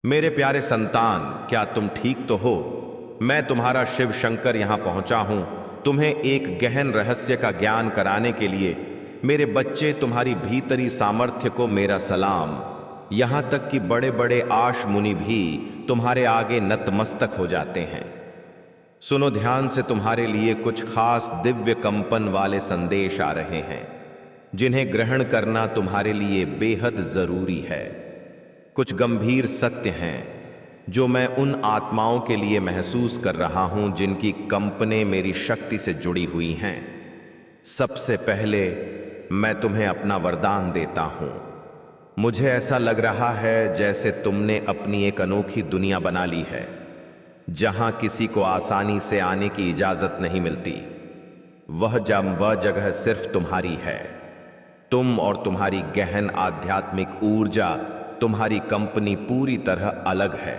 मेरे प्यारे संतान, क्या तुम ठीक तो हो? मैं तुम्हारा शिव शंकर यहाँ पहुँचा हूँ तुम्हें एक गहन रहस्य का ज्ञान कराने के लिए। मेरे बच्चे, तुम्हारी भीतरी सामर्थ्य को मेरा सलाम। यहाँ तक कि बड़े बड़े आश मुनि भी तुम्हारे आगे नतमस्तक हो जाते हैं। सुनो ध्यान से, तुम्हारे लिए कुछ खास दिव्य कंपन वाले संदेश आ रहे हैं जिन्हें ग्रहण करना तुम्हारे लिए बेहद जरूरी है। कुछ गंभीर सत्य हैं जो मैं उन आत्माओं के लिए महसूस कर रहा हूं जिनकी कंपनें मेरी शक्ति से जुड़ी हुई हैं। सबसे पहले मैं तुम्हें अपना वरदान देता हूं। मुझे ऐसा लग रहा है जैसे तुमने अपनी एक अनोखी दुनिया बना ली है जहां किसी को आसानी से आने की इजाजत नहीं मिलती। वह जगह सिर्फ तुम्हारी है। तुम और तुम्हारी गहन आध्यात्मिक ऊर्जा, तुम्हारी कंपनी पूरी तरह अलग है।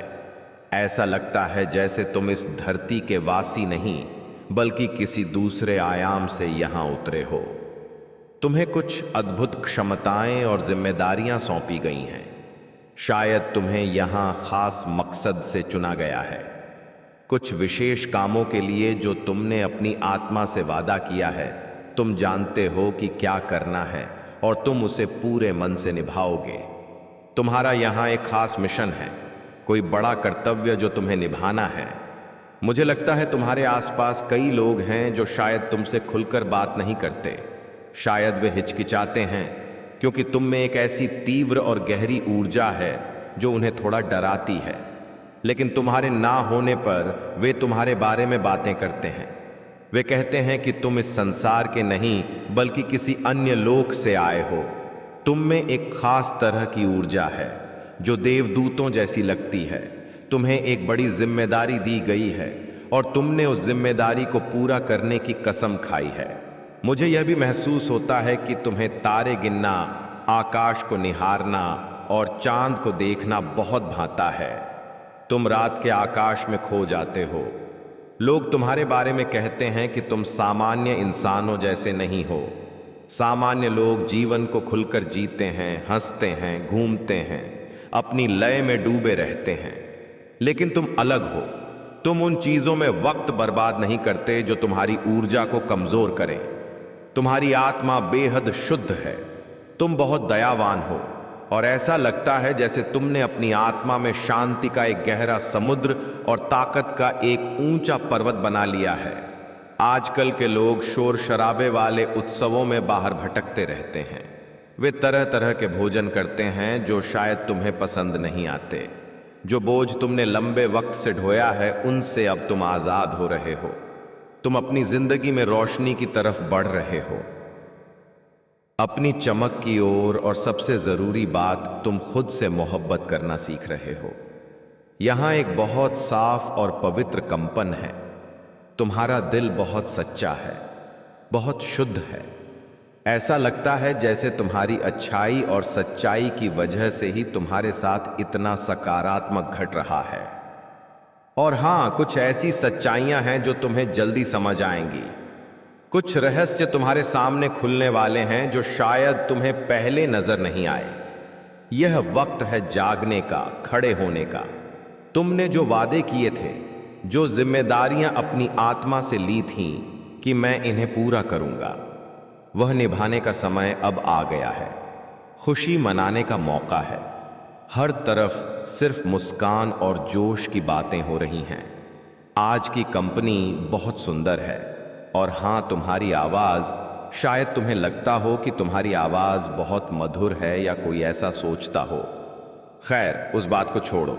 ऐसा लगता है जैसे तुम इस धरती के वासी नहीं बल्कि किसी दूसरे आयाम से यहां उतरे हो। तुम्हें कुछ अद्भुत क्षमताएं और जिम्मेदारियां सौंपी गई हैं। शायद तुम्हें यहां खास मकसद से चुना गया है, कुछ विशेष कामों के लिए जो तुमने अपनी आत्मा से वादा किया है। तुम जानते हो कि क्या करना है और तुम उसे पूरे मन से निभाओगे। तुम्हारा यहाँ एक खास मिशन है, कोई बड़ा कर्तव्य जो तुम्हें निभाना है। मुझे लगता है तुम्हारे आसपास कई लोग हैं जो शायद तुमसे खुलकर बात नहीं करते। शायद वे हिचकिचाते हैं क्योंकि तुम में एक ऐसी तीव्र और गहरी ऊर्जा है जो उन्हें थोड़ा डराती है। लेकिन तुम्हारे ना होने पर वे तुम्हारे बारे में बातें करते हैं। वे कहते हैं कि तुम इस संसार के नहीं बल्कि किसी अन्य लोक से आए हो। तुम में एक खास तरह की ऊर्जा है जो देवदूतों जैसी लगती है। तुम्हें एक बड़ी जिम्मेदारी दी गई है और तुमने उस जिम्मेदारी को पूरा करने की कसम खाई है। मुझे यह भी महसूस होता है कि तुम्हें तारे गिनना, आकाश को निहारना और चांद को देखना बहुत भाता है। तुम रात के आकाश में खो जाते हो। लोग तुम्हारे बारे में कहते हैं कि तुम सामान्य इंसानों जैसे नहीं हो। सामान्य लोग जीवन को खुलकर जीते हैं, हंसते हैं, घूमते हैं, अपनी लय में डूबे रहते हैं। लेकिन तुम अलग हो। तुम उन चीजों में वक्त बर्बाद नहीं करते जो तुम्हारी ऊर्जा को कमजोर करें। तुम्हारी आत्मा बेहद शुद्ध है। तुम बहुत दयावान हो और ऐसा लगता है जैसे तुमने अपनी आत्मा में शांति का एक गहरा समुद्र और ताकत का एक ऊंचा पर्वत बना लिया है। आजकल के लोग शोर शराबे वाले उत्सवों में बाहर भटकते रहते हैं। वे तरह तरह के भोजन करते हैं जो शायद तुम्हें पसंद नहीं आते। जो बोझ तुमने लंबे वक्त से ढोया है उनसे अब तुम आजाद हो रहे हो। तुम अपनी जिंदगी में रोशनी की तरफ बढ़ रहे हो, अपनी चमक की ओर। और सबसे जरूरी बात, तुम खुद से मोहब्बत करना सीख रहे हो। यहां एक बहुत साफ और पवित्र कंपन है। तुम्हारा दिल बहुत सच्चा है, बहुत शुद्ध है। ऐसा लगता है जैसे तुम्हारी अच्छाई और सच्चाई की वजह से ही तुम्हारे साथ इतना सकारात्मक घट रहा है। और हां, कुछ ऐसी सच्चाइयां हैं जो तुम्हें जल्दी समझ आएंगी। कुछ रहस्य तुम्हारे सामने खुलने वाले हैं जो शायद तुम्हें पहले नजर नहीं आए। यह वक्त है जागने का, खड़े होने का। तुमने जो वादे किए थे, जो जिम्मेदारियां अपनी आत्मा से ली थीं कि मैं इन्हें पूरा करूंगा, वह निभाने का समय अब आ गया है। खुशी मनाने का मौका है। हर तरफ सिर्फ मुस्कान और जोश की बातें हो रही हैं। आज की कंपनी बहुत सुंदर है। और हां, तुम्हारी आवाज, शायद तुम्हें लगता हो कि तुम्हारी आवाज बहुत मधुर है या कोई ऐसा सोचता हो। खैर, उस बात को छोड़ो।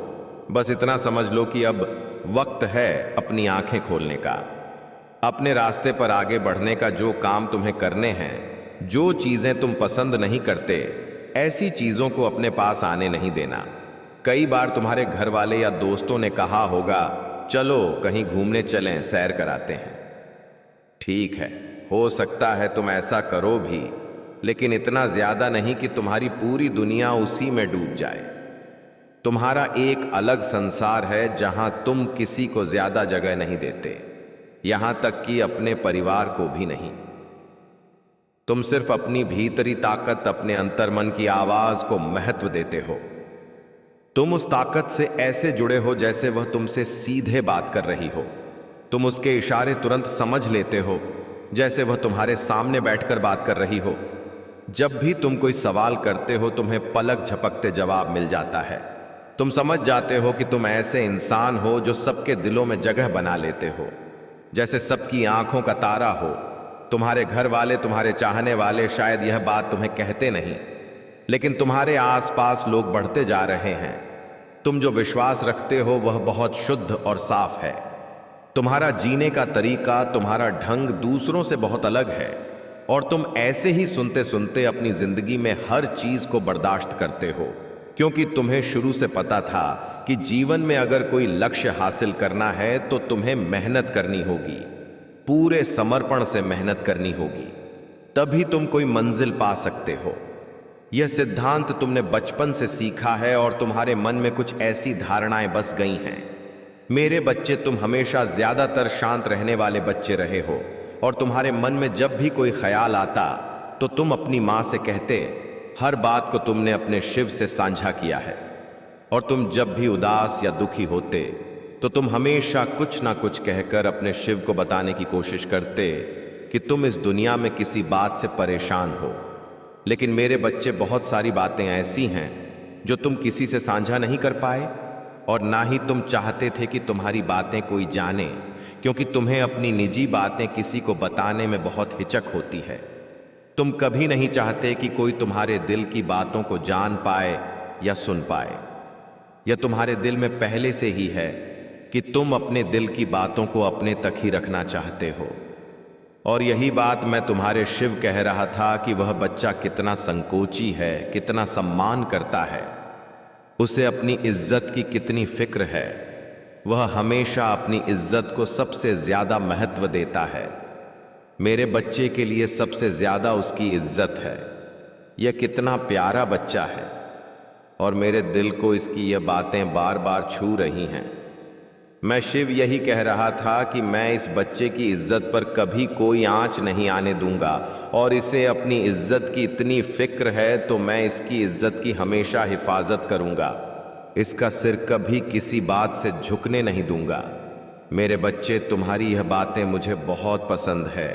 बस इतना समझ लो कि अब वक्त है अपनी आंखें खोलने का, अपने रास्ते पर आगे बढ़ने का। जो काम तुम्हें करने हैं, जो चीजें तुम पसंद नहीं करते, ऐसी चीजों को अपने पास आने नहीं देना। कई बार तुम्हारे घर वाले या दोस्तों ने कहा होगा, चलो कहीं घूमने चलें, सैर कराते हैं। ठीक है, हो सकता है तुम ऐसा करो भी, लेकिन इतना ज्यादा नहीं कि तुम्हारी पूरी दुनिया उसी में डूब जाए। तुम्हारा एक अलग संसार है जहां तुम किसी को ज्यादा जगह नहीं देते, यहां तक कि अपने परिवार को भी नहीं। तुम सिर्फ अपनी भीतरी ताकत, अपने अंतर्मन की आवाज को महत्व देते हो। तुम उस ताकत से ऐसे जुड़े हो जैसे वह तुमसे सीधे बात कर रही हो। तुम उसके इशारे तुरंत समझ लेते हो, जैसे वह तुम्हारे सामने बैठकर बात कर रही हो। जब भी तुम कोई सवाल करते हो, तुम्हें पलक झपकते जवाब मिल जाता है। तुम समझ जाते हो कि तुम ऐसे इंसान हो जो सबके दिलों में जगह बना लेते हो, जैसे सबकी आंखों का तारा हो। तुम्हारे घर वाले, तुम्हारे चाहने वाले शायद यह बात तुम्हें कहते नहीं, लेकिन तुम्हारे आसपास लोग बढ़ते जा रहे हैं। तुम जो विश्वास रखते हो वह बहुत शुद्ध और साफ है। तुम्हारा जीने का तरीका, तुम्हारा ढंग दूसरों से बहुत अलग है, और तुम ऐसे ही सुनते सुनते अपनी जिंदगी में हर चीज को बर्दाश्त करते हो, क्योंकि तुम्हें शुरू से पता था कि जीवन में अगर कोई लक्ष्य हासिल करना है तो तुम्हें मेहनत करनी होगी, पूरे समर्पण से मेहनत करनी होगी, तभी तुम कोई मंजिल पा सकते हो। यह सिद्धांत तुमने बचपन से सीखा है और तुम्हारे मन में कुछ ऐसी धारणाएं बस गई हैं। मेरे बच्चे, तुम हमेशा ज्यादातर शांत रहने वाले बच्चे रहे हो, और तुम्हारे मन में जब भी कोई ख्याल आता तो तुम अपनी माँ से कहते। हर बात को तुमने अपने शिव से साझा किया है, और तुम जब भी उदास या दुखी होते तो तुम हमेशा कुछ ना कुछ कहकर अपने शिव को बताने की कोशिश करते कि तुम इस दुनिया में किसी बात से परेशान हो। लेकिन मेरे बच्चे, बहुत सारी बातें ऐसी हैं जो तुम किसी से साझा नहीं कर पाए, और ना ही तुम चाहते थे कि तुम्हारी बातें कोई जाने, क्योंकि तुम्हें अपनी निजी बातें किसी को बताने में बहुत हिचक होती है। तुम कभी नहीं चाहते कि कोई तुम्हारे दिल की बातों को जान पाए या सुन पाए। यह तुम्हारे दिल में पहले से ही है कि तुम अपने दिल की बातों को अपने तक ही रखना चाहते हो। और यही बात मैं तुम्हारे शिव कह रहा था कि वह बच्चा कितना संकोची है, कितना सम्मान करता है, उसे अपनी इज्जत की कितनी फिक्र है। वह हमेशा अपनी इज्जत को सबसे ज्यादा महत्व देता है। मेरे बच्चे के लिए सबसे ज्यादा उसकी इज्जत है। यह कितना प्यारा बच्चा है, और मेरे दिल को इसकी यह बातें बार बार छू रही हैं। मैं शिव यही कह रहा था कि मैं इस बच्चे की इज्जत पर कभी कोई आंच नहीं आने दूंगा, और इसे अपनी इज्जत की इतनी फिक्र है तो मैं इसकी इज्जत की हमेशा हिफाजत करूंगा। इसका सिर कभी किसी बात से झुकने नहीं दूंगा। मेरे बच्चे, तुम्हारी यह बातें मुझे बहुत पसंद है,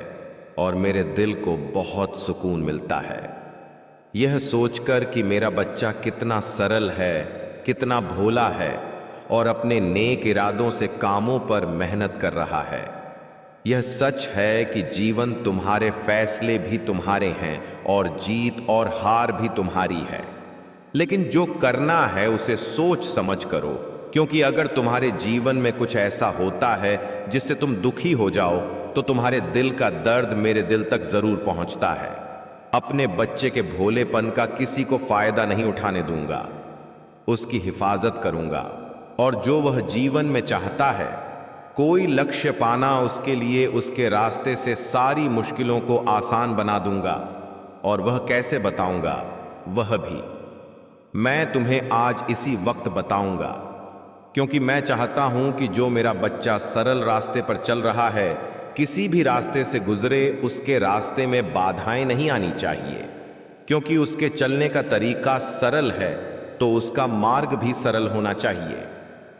और मेरे दिल को बहुत सुकून मिलता है यह सोचकर कि मेरा बच्चा कितना सरल है, कितना भोला है, और अपने नेक इरादों से कामों पर मेहनत कर रहा है। यह सच है कि जीवन तुम्हारे फैसले भी तुम्हारे हैं, और जीत और हार भी तुम्हारी है। लेकिन जो करना है उसे सोच समझ करो, क्योंकि अगर तुम्हारे जीवन में कुछ ऐसा होता है जिससे तुम दुखी हो जाओ तो तुम्हारे दिल का दर्द मेरे दिल तक जरूर पहुंचता है। अपने बच्चे के भोलेपन का किसी को फायदा नहीं उठाने दूंगा, उसकी हिफाजत करूंगा, और जो वह जीवन में चाहता है, कोई लक्ष्य पाना, उसके लिए उसके रास्ते से सारी मुश्किलों को आसान बना दूंगा। और वह कैसे बताऊंगा, वह भी मैं तुम्हें आज इसी वक्त बताऊंगा, क्योंकि मैं चाहता हूं कि जो मेरा बच्चा सरल रास्ते पर चल रहा है, किसी भी रास्ते से गुजरे, उसके रास्ते में बाधाएं नहीं आनी चाहिए। क्योंकि उसके चलने का तरीका सरल है तो उसका मार्ग भी सरल होना चाहिए।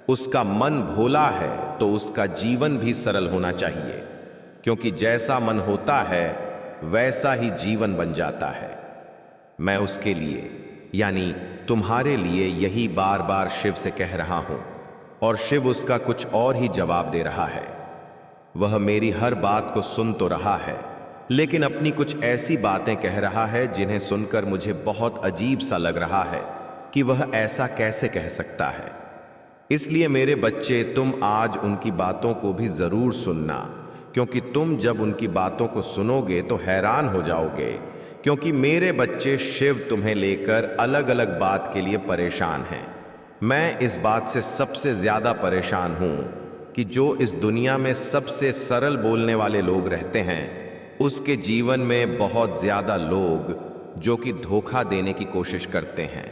उसका मन भोला है तो उसका जीवन भी सरल होना चाहिए, क्योंकि जैसा मन होता है वैसा ही जीवन बन जाता है। मैं उसके लिए, यानी तुम्हारे लिए, यही बार बार शिव से कह रहा हूं, और शिव उसका कुछ और ही जवाब दे रहा है। वह मेरी हर बात को सुन तो रहा है, लेकिन अपनी कुछ ऐसी बातें कह रहा है जिन्हें सुनकर मुझे बहुत अजीब सा लग रहा है कि वह ऐसा कैसे कह सकता है। इसलिए मेरे बच्चे, तुम आज उनकी बातों को भी जरूर सुनना, क्योंकि तुम जब उनकी बातों को सुनोगे तो हैरान हो जाओगे, क्योंकि मेरे बच्चे, शिव तुम्हें लेकर अलग अलग बात के लिए परेशान हैं। मैं इस बात से सबसे ज्यादा परेशान हूं कि जो इस दुनिया में सबसे सरल बोलने वाले लोग रहते हैं, उसके जीवन में बहुत ज्यादा लोग जो कि धोखा देने की कोशिश करते हैं।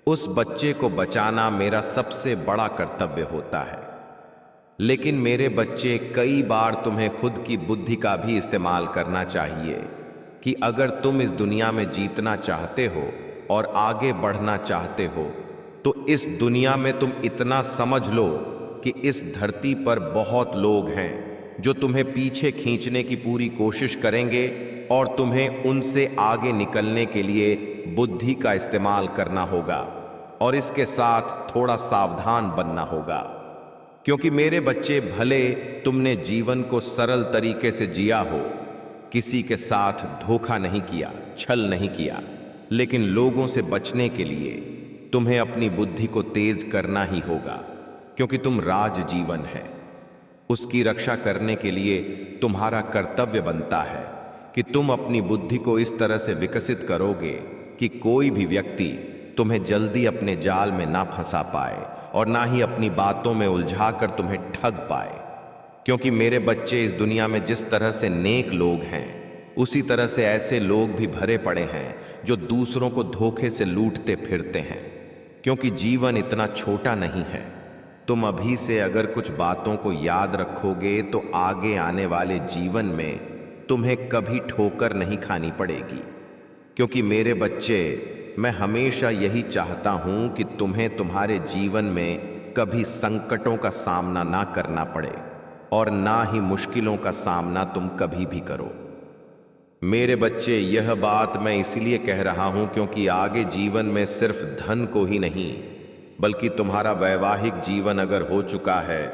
उस बच्चे को बचाना मेरा सबसे बड़ा कर्तव्य होता है। लेकिन मेरे बच्चे, कई बार तुम्हें खुद की बुद्धि का भी इस्तेमाल करना चाहिए कि अगर तुम इस दुनिया में जीतना चाहते हो और आगे बढ़ना चाहते हो तो इस दुनिया में तुम इतना समझ लो कि इस धरती पर बहुत लोग हैं जो तुम्हें पीछे खींचने की पूरी कोशिश करेंगे और तुम्हें उनसे आगे निकलने के लिए बुद्धि का इस्तेमाल करना होगा और इसके साथ थोड़ा सावधान बनना होगा। क्योंकि मेरे बच्चे, भले तुमने जीवन को सरल तरीके से जिया हो, किसी के साथ धोखा नहीं किया, छल नहीं किया, लेकिन लोगों से बचने के लिए तुम्हें अपनी बुद्धि को तेज करना ही होगा। क्योंकि तुम राज जीवन है, उसकी रक्षा करने के लिए तुम्हारा कर्तव्य बनता है कि तुम अपनी बुद्धि को इस तरह से विकसित करोगे कि कोई भी व्यक्ति तुम्हें जल्दी अपने जाल में ना फंसा पाए और ना ही अपनी बातों में उलझाकर तुम्हें ठग पाए। क्योंकि मेरे बच्चे, इस दुनिया में जिस तरह से नेक लोग हैं, उसी तरह से ऐसे लोग भी भरे पड़े हैं जो दूसरों को धोखे से लूटते फिरते हैं। क्योंकि जीवन इतना छोटा नहीं है। तुम अभी से अगर कुछ बातों को याद रखोगे तो आगे आने वाले जीवन में तुम्हें कभी ठोकर नहीं खानी पड़ेगी। क्योंकि मेरे बच्चे, मैं हमेशा यही चाहता हूं कि तुम्हें तुम्हारे जीवन में कभी संकटों का सामना ना करना पड़े और ना ही मुश्किलों का सामना तुम कभी भी करो। मेरे बच्चे, यह बात मैं इसलिए कह रहा हूं क्योंकि आगे जीवन में सिर्फ धन को ही नहीं, बल्कि तुम्हारा वैवाहिक जीवन अगर हो चुका है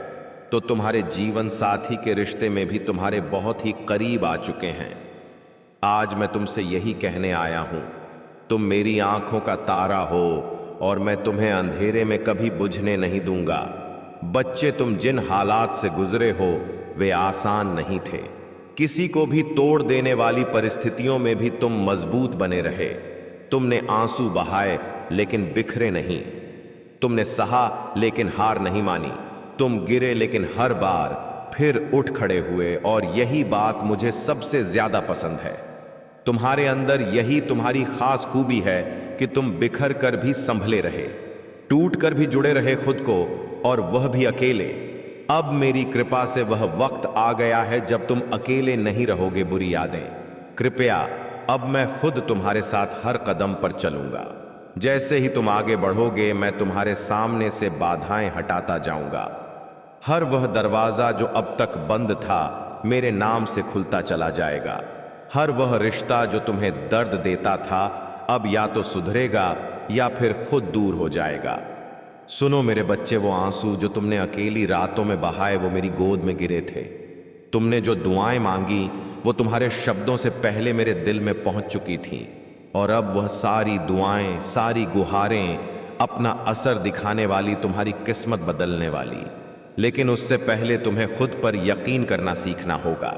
तो तुम्हारे जीवन साथी के रिश्ते में भी तुम्हारे बहुत ही करीब आ चुके हैं। आज मैं तुमसे यही कहने आया हूं, तुम मेरी आंखों का तारा हो और मैं तुम्हें अंधेरे में कभी बुझने नहीं दूंगा। बच्चे, तुम जिन हालात से गुजरे हो वे आसान नहीं थे। किसी को भी तोड़ देने वाली परिस्थितियों में भी तुम मजबूत बने रहे। तुमने आंसू बहाए लेकिन बिखरे नहीं। तुमने सहा लेकिन हार नहीं मानी। तुम गिरे लेकिन हर बार फिर उठ खड़े हुए, और यही बात मुझे सबसे ज्यादा पसंद है। तुम्हारे अंदर यही तुम्हारी खास खूबी है कि तुम बिखर कर भी संभले रहे, टूट कर भी जुड़े रहे खुद को, और वह भी अकेले। अब मेरी कृपा से वह वक्त आ गया है जब तुम अकेले नहीं रहोगे बुरी यादें। कृपया अब मैं खुद तुम्हारे साथ हर कदम पर चलूंगा। जैसे ही तुम आगे बढ़ोगे मैं तुम्हारे सामने से बाधाएं हटाता जाऊंगा। हर वह दरवाजा जो अब तक बंद था मेरे नाम से खुलता चला जाएगा। हर वह रिश्ता जो तुम्हें दर्द देता था अब या तो सुधरेगा या फिर खुद दूर हो जाएगा। सुनो मेरे बच्चे, वो आंसू जो तुमने अकेली रातों में बहाए वो मेरी गोद में गिरे थे। तुमने जो दुआएं मांगी वो तुम्हारे शब्दों से पहले मेरे दिल में पहुंच चुकी थीं, और अब वह सारी दुआएं, सारी गुहारें अपना असर दिखाने वाली, तुम्हारी किस्मत बदलने वाली। लेकिन उससे पहले तुम्हें खुद पर यकीन करना सीखना होगा।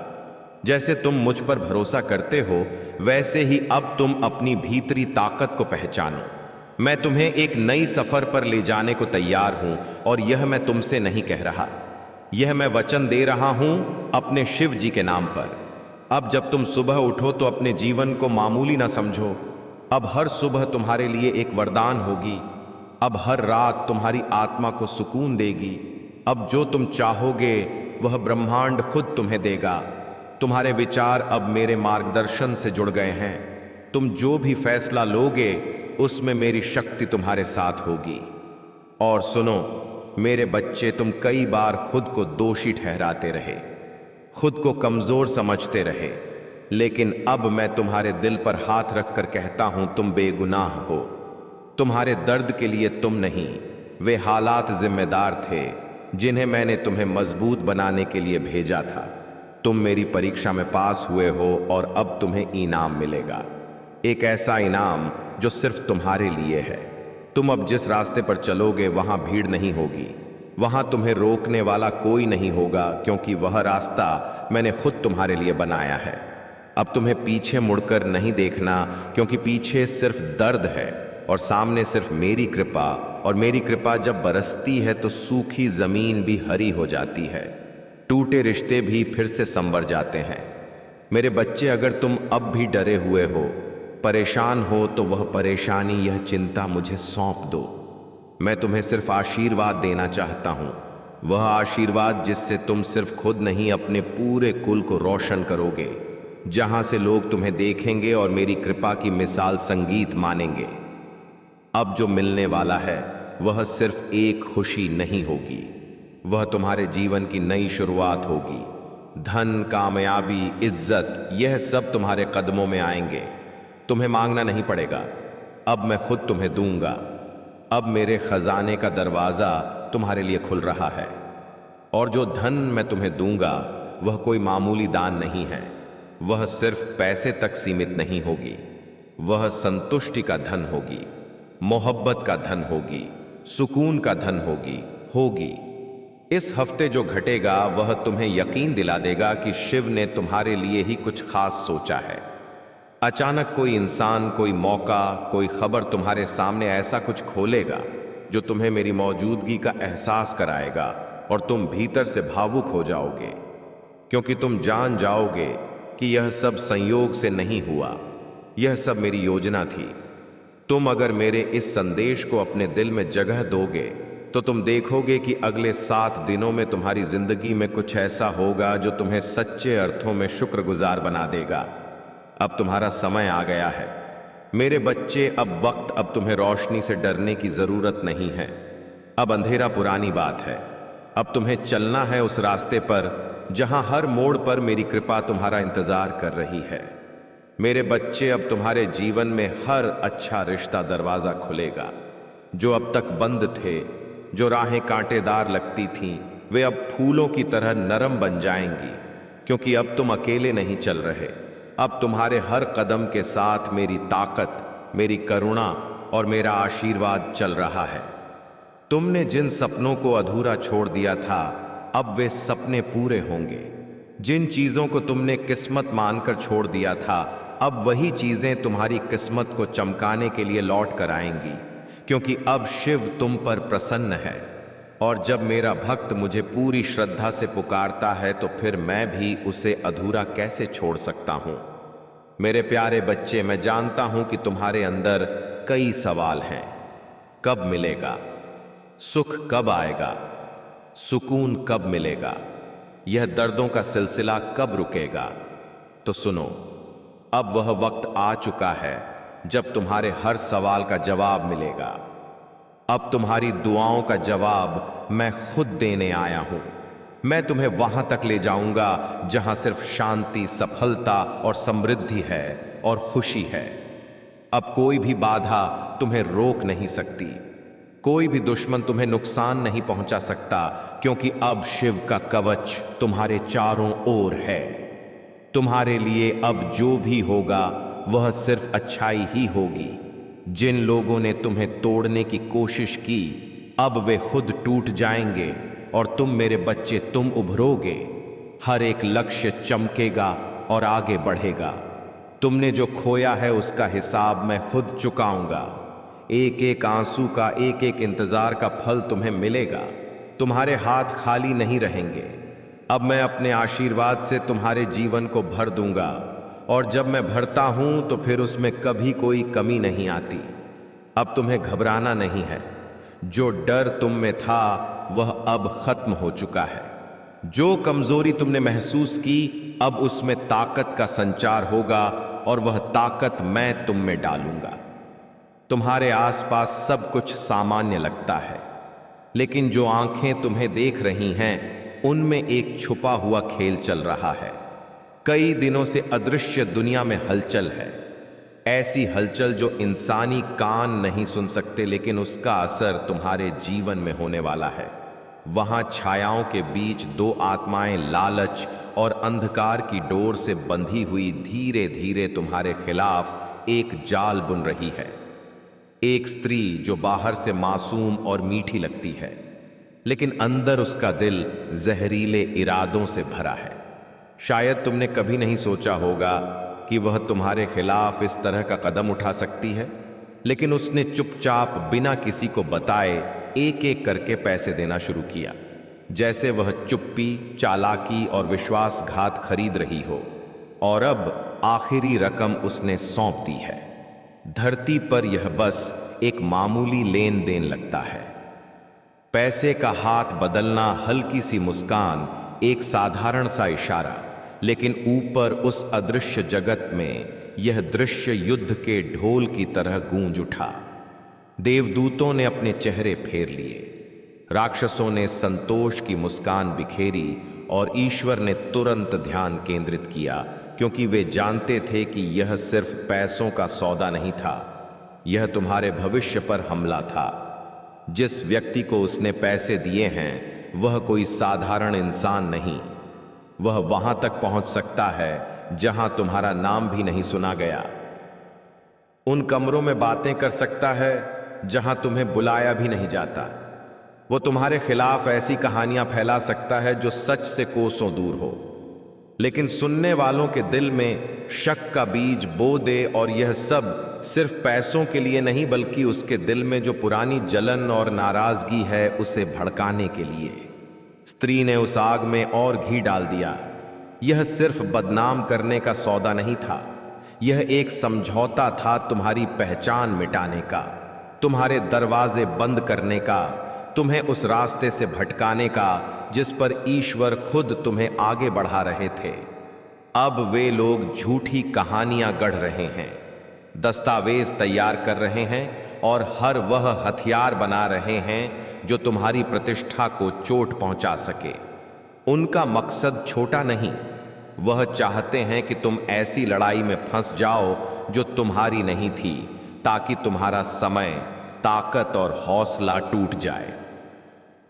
जैसे तुम मुझ पर भरोसा करते हो वैसे ही अब तुम अपनी भीतरी ताकत को पहचानो। मैं तुम्हें एक नई सफर पर ले जाने को तैयार हूं, और यह मैं तुमसे नहीं कह रहा, यह मैं वचन दे रहा हूं अपने शिव जी के नाम पर। अब जब तुम सुबह उठो तो अपने जीवन को मामूली ना समझो। अब हर सुबह तुम्हारे लिए एक वरदान होगी। अब हर रात तुम्हारी आत्मा को सुकून देगी। अब जो तुम चाहोगे वह ब्रह्मांड खुद तुम्हें देगा। तुम्हारे विचार अब मेरे मार्गदर्शन से जुड़ गए हैं। तुम जो भी फैसला लोगे उसमें मेरी शक्ति तुम्हारे साथ होगी। और सुनो मेरे बच्चे, तुम कई बार खुद को दोषी ठहराते रहे, खुद को कमजोर समझते रहे, लेकिन अब मैं तुम्हारे दिल पर हाथ रखकर कहता हूं तुम बेगुनाह हो। तुम्हारे दर्द के लिए तुम नहीं, वे हालात जिम्मेदार थे जिन्हें मैंने तुम्हें मजबूत बनाने के लिए भेजा था। तुम मेरी परीक्षा में पास हुए हो और अब तुम्हें इनाम मिलेगा, एक ऐसा इनाम जो सिर्फ तुम्हारे लिए है। तुम अब जिस रास्ते पर चलोगे वहां भीड़ नहीं होगी, वहां तुम्हें रोकने वाला कोई नहीं होगा, क्योंकि वह रास्ता मैंने खुद तुम्हारे लिए बनाया है। अब तुम्हें पीछे मुड़कर नहीं देखना, क्योंकि पीछे सिर्फ दर्द है और सामने सिर्फ मेरी कृपा। और मेरी कृपा जब बरसती है तो सूखी जमीन भी हरी हो जाती है, टूटे रिश्ते भी फिर से संवर जाते हैं। मेरे बच्चे, अगर तुम अब भी डरे हुए हो, परेशान हो, तो वह परेशानी, यह चिंता मुझे सौंप दो। मैं तुम्हें सिर्फ आशीर्वाद देना चाहता हूं, वह आशीर्वाद जिससे तुम सिर्फ खुद नहीं अपने पूरे कुल को रोशन करोगे, जहां से लोग तुम्हें देखेंगे और मेरी कृपा की मिसाल संगीत मानेंगे। अब जो मिलने वाला है वह सिर्फ एक खुशी नहीं होगी, वह तुम्हारे जीवन की नई शुरुआत होगी। धन, कामयाबी, इज्जत, यह सब तुम्हारे कदमों में आएंगे। तुम्हें मांगना नहीं पड़ेगा, अब मैं खुद तुम्हें दूंगा। अब मेरे खजाने का दरवाजा तुम्हारे लिए खुल रहा है, और जो धन मैं तुम्हें दूंगा वह कोई मामूली दान नहीं है। वह सिर्फ पैसे तक सीमित नहीं होगी, वह संतुष्टि का धन होगी, मोहब्बत का धन होगी, सुकून का धन होगी। इस हफ्ते जो घटेगा वह तुम्हें यकीन दिला देगा कि शिव ने तुम्हारे लिए ही कुछ खास सोचा है। अचानक कोई इंसान, कोई मौका, कोई खबर तुम्हारे सामने ऐसा कुछ खोलेगा जो तुम्हें मेरी मौजूदगी का एहसास कराएगा, और तुम भीतर से भावुक हो जाओगे, क्योंकि तुम जान जाओगे कि यह सब संयोग से नहीं हुआ, यह सब मेरी योजना थी। तुम अगर मेरे इस संदेश को अपने दिल में जगह दोगे तो तुम देखोगे कि अगले 7 दिनों में तुम्हारी जिंदगी में कुछ ऐसा होगा जो तुम्हें सच्चे अर्थों में शुक्रगुजार बना देगा। अब तुम्हारा समय आ गया है मेरे बच्चे। अब तुम्हें रोशनी से डरने की जरूरत नहीं है। अब अंधेरा पुरानी बात है। अब तुम्हें चलना है उस रास्ते पर जहां हर मोड़ पर मेरी कृपा तुम्हारा इंतजार कर रही है। मेरे बच्चे, अब तुम्हारे जीवन में हर अच्छा रिश्ता दरवाजा खुलेगा। जो अब तक बंद थे, जो राहें कांटेदार लगती थीं, वे अब फूलों की तरह नरम बन जाएंगी, क्योंकि अब तुम अकेले नहीं चल रहे। अब तुम्हारे हर कदम के साथ मेरी ताकत, मेरी करुणा और मेरा आशीर्वाद चल रहा है। तुमने जिन सपनों को अधूरा छोड़ दिया था, अब वे सपने पूरे होंगे। जिन चीजों को तुमने किस्मत मानकर छोड़ दिया था, अब वही चीजें तुम्हारी किस्मत को चमकाने के लिए लौट कर आएंगी, क्योंकि अब शिव तुम पर प्रसन्न है। और जब मेरा भक्त मुझे पूरी श्रद्धा से पुकारता है तो फिर मैं भी उसे अधूरा कैसे छोड़ सकता हूं। मेरे प्यारे बच्चे, मैं जानता हूं कि तुम्हारे अंदर कई सवाल हैं। कब मिलेगा सुख? कब आएगा सुकून? कब मिलेगा? यह दर्दों का सिलसिला कब रुकेगा? तो सुनो, अब वह वक्त आ चुका है जब तुम्हारे हर सवाल का जवाब मिलेगा। अब तुम्हारी दुआओं का जवाब मैं खुद देने आया हूं। मैं तुम्हें वहां तक ले जाऊंगा जहां सिर्फ शांति, सफलता और समृद्धि है और खुशी है। अब कोई भी बाधा तुम्हें रोक नहीं सकती, कोई भी दुश्मन तुम्हें नुकसान नहीं पहुंचा सकता, क्योंकि अब शिव का कवच तुम्हारे चारों ओर है। तुम्हारे लिए अब जो भी होगा वह सिर्फ अच्छाई ही होगी। जिन लोगों ने तुम्हें तोड़ने की कोशिश की, अब वे खुद टूट जाएंगे, और तुम मेरे बच्चे, तुम उभरोगे। हर एक लक्ष्य चमकेगा और आगे बढ़ेगा। तुमने जो खोया है उसका हिसाब मैं खुद चुकाऊंगा। एक एक आंसू का, एक एक इंतजार का फल तुम्हें मिलेगा। तुम्हारे हाथ खाली नहीं रहेंगे। अब मैं अपने आशीर्वाद से तुम्हारे जीवन को भर दूंगा, और जब मैं भरता हूं तो फिर उसमें कभी कोई कमी नहीं आती। अब तुम्हें घबराना नहीं है। जो डर तुम में था वह अब खत्म हो चुका है। जो कमजोरी तुमने महसूस की, अब उसमें ताकत का संचार होगा, और वह ताकत मैं तुम में डालूंगा। तुम्हारे आसपास सब कुछ सामान्य लगता है, लेकिन जो आंखें तुम्हें देख रही हैं उनमें एक छुपा हुआ खेल चल रहा है। कई दिनों से अदृश्य दुनिया में हलचल है, ऐसी हलचल जो इंसानी कान नहीं सुन सकते, लेकिन उसका असर तुम्हारे जीवन में होने वाला है। वहां छायाओं के बीच 2 आत्माएं लालच और अंधकार की डोर से बंधी हुई धीरे धीरे तुम्हारे खिलाफ एक जाल बुन रही है। एक स्त्री जो बाहर से मासूम और मीठी लगती है, लेकिन अंदर उसका दिल जहरीले इरादों से भरा है। शायद तुमने कभी नहीं सोचा होगा कि वह तुम्हारे खिलाफ इस तरह का कदम उठा सकती है, लेकिन उसने चुपचाप बिना किसी को बताए एक एक करके पैसे देना शुरू किया, जैसे वह चुप्पी, चालाकी और विश्वासघात खरीद रही हो। और अब आखिरी रकम उसने सौंप दी है। धरती पर यह बस एक मामूली लेन देन लगता है। पैसे का हाथ बदलना, हल्की सी मुस्कान, एक साधारण सा इशारा, लेकिन ऊपर उस अदृश्य जगत में यह दृश्य युद्ध के ढोल की तरह गूंज उठा। देवदूतों ने अपने चेहरे फेर लिए, राक्षसों ने संतोष की मुस्कान बिखेरी और ईश्वर ने तुरंत ध्यान केंद्रित किया, क्योंकि वे जानते थे कि यह सिर्फ पैसों का सौदा नहीं था, यह तुम्हारे भविष्य पर हमला था। जिस व्यक्ति को उसने पैसे दिए हैं वह कोई साधारण इंसान नहीं, वह वहां तक पहुंच सकता है जहां तुम्हारा नाम भी नहीं सुना गया, उन कमरों में बातें कर सकता है जहां तुम्हें बुलाया भी नहीं जाता, वो तुम्हारे खिलाफ ऐसी कहानियां फैला सकता है जो सच से कोसों दूर हो, लेकिन सुनने वालों के दिल में शक का बीज बो दे, और यह सब सिर्फ पैसों के लिए नहीं बल्कि उसके दिल में जो पुरानी जलन और नाराजगी है उसे भड़काने के लिए। स्त्री ने उस आग में और घी डाल दिया। यह सिर्फ बदनाम करने का सौदा नहीं था, यह एक समझौता था तुम्हारी पहचान मिटाने का, तुम्हारे दरवाजे बंद करने का, तुम्हें उस रास्ते से भटकाने का जिस पर ईश्वर खुद तुम्हें आगे बढ़ा रहे थे। अब वे लोग झूठी कहानियां गढ़ रहे हैं, दस्तावेज तैयार कर रहे हैं और हर वह हथियार बना रहे हैं जो तुम्हारी प्रतिष्ठा को चोट पहुंचा सके। उनका मकसद छोटा नहीं, वह चाहते हैं कि तुम ऐसी लड़ाई में फंस जाओ जो तुम्हारी नहीं थी, ताकि तुम्हारा समय, ताकत और हौसला टूट जाए।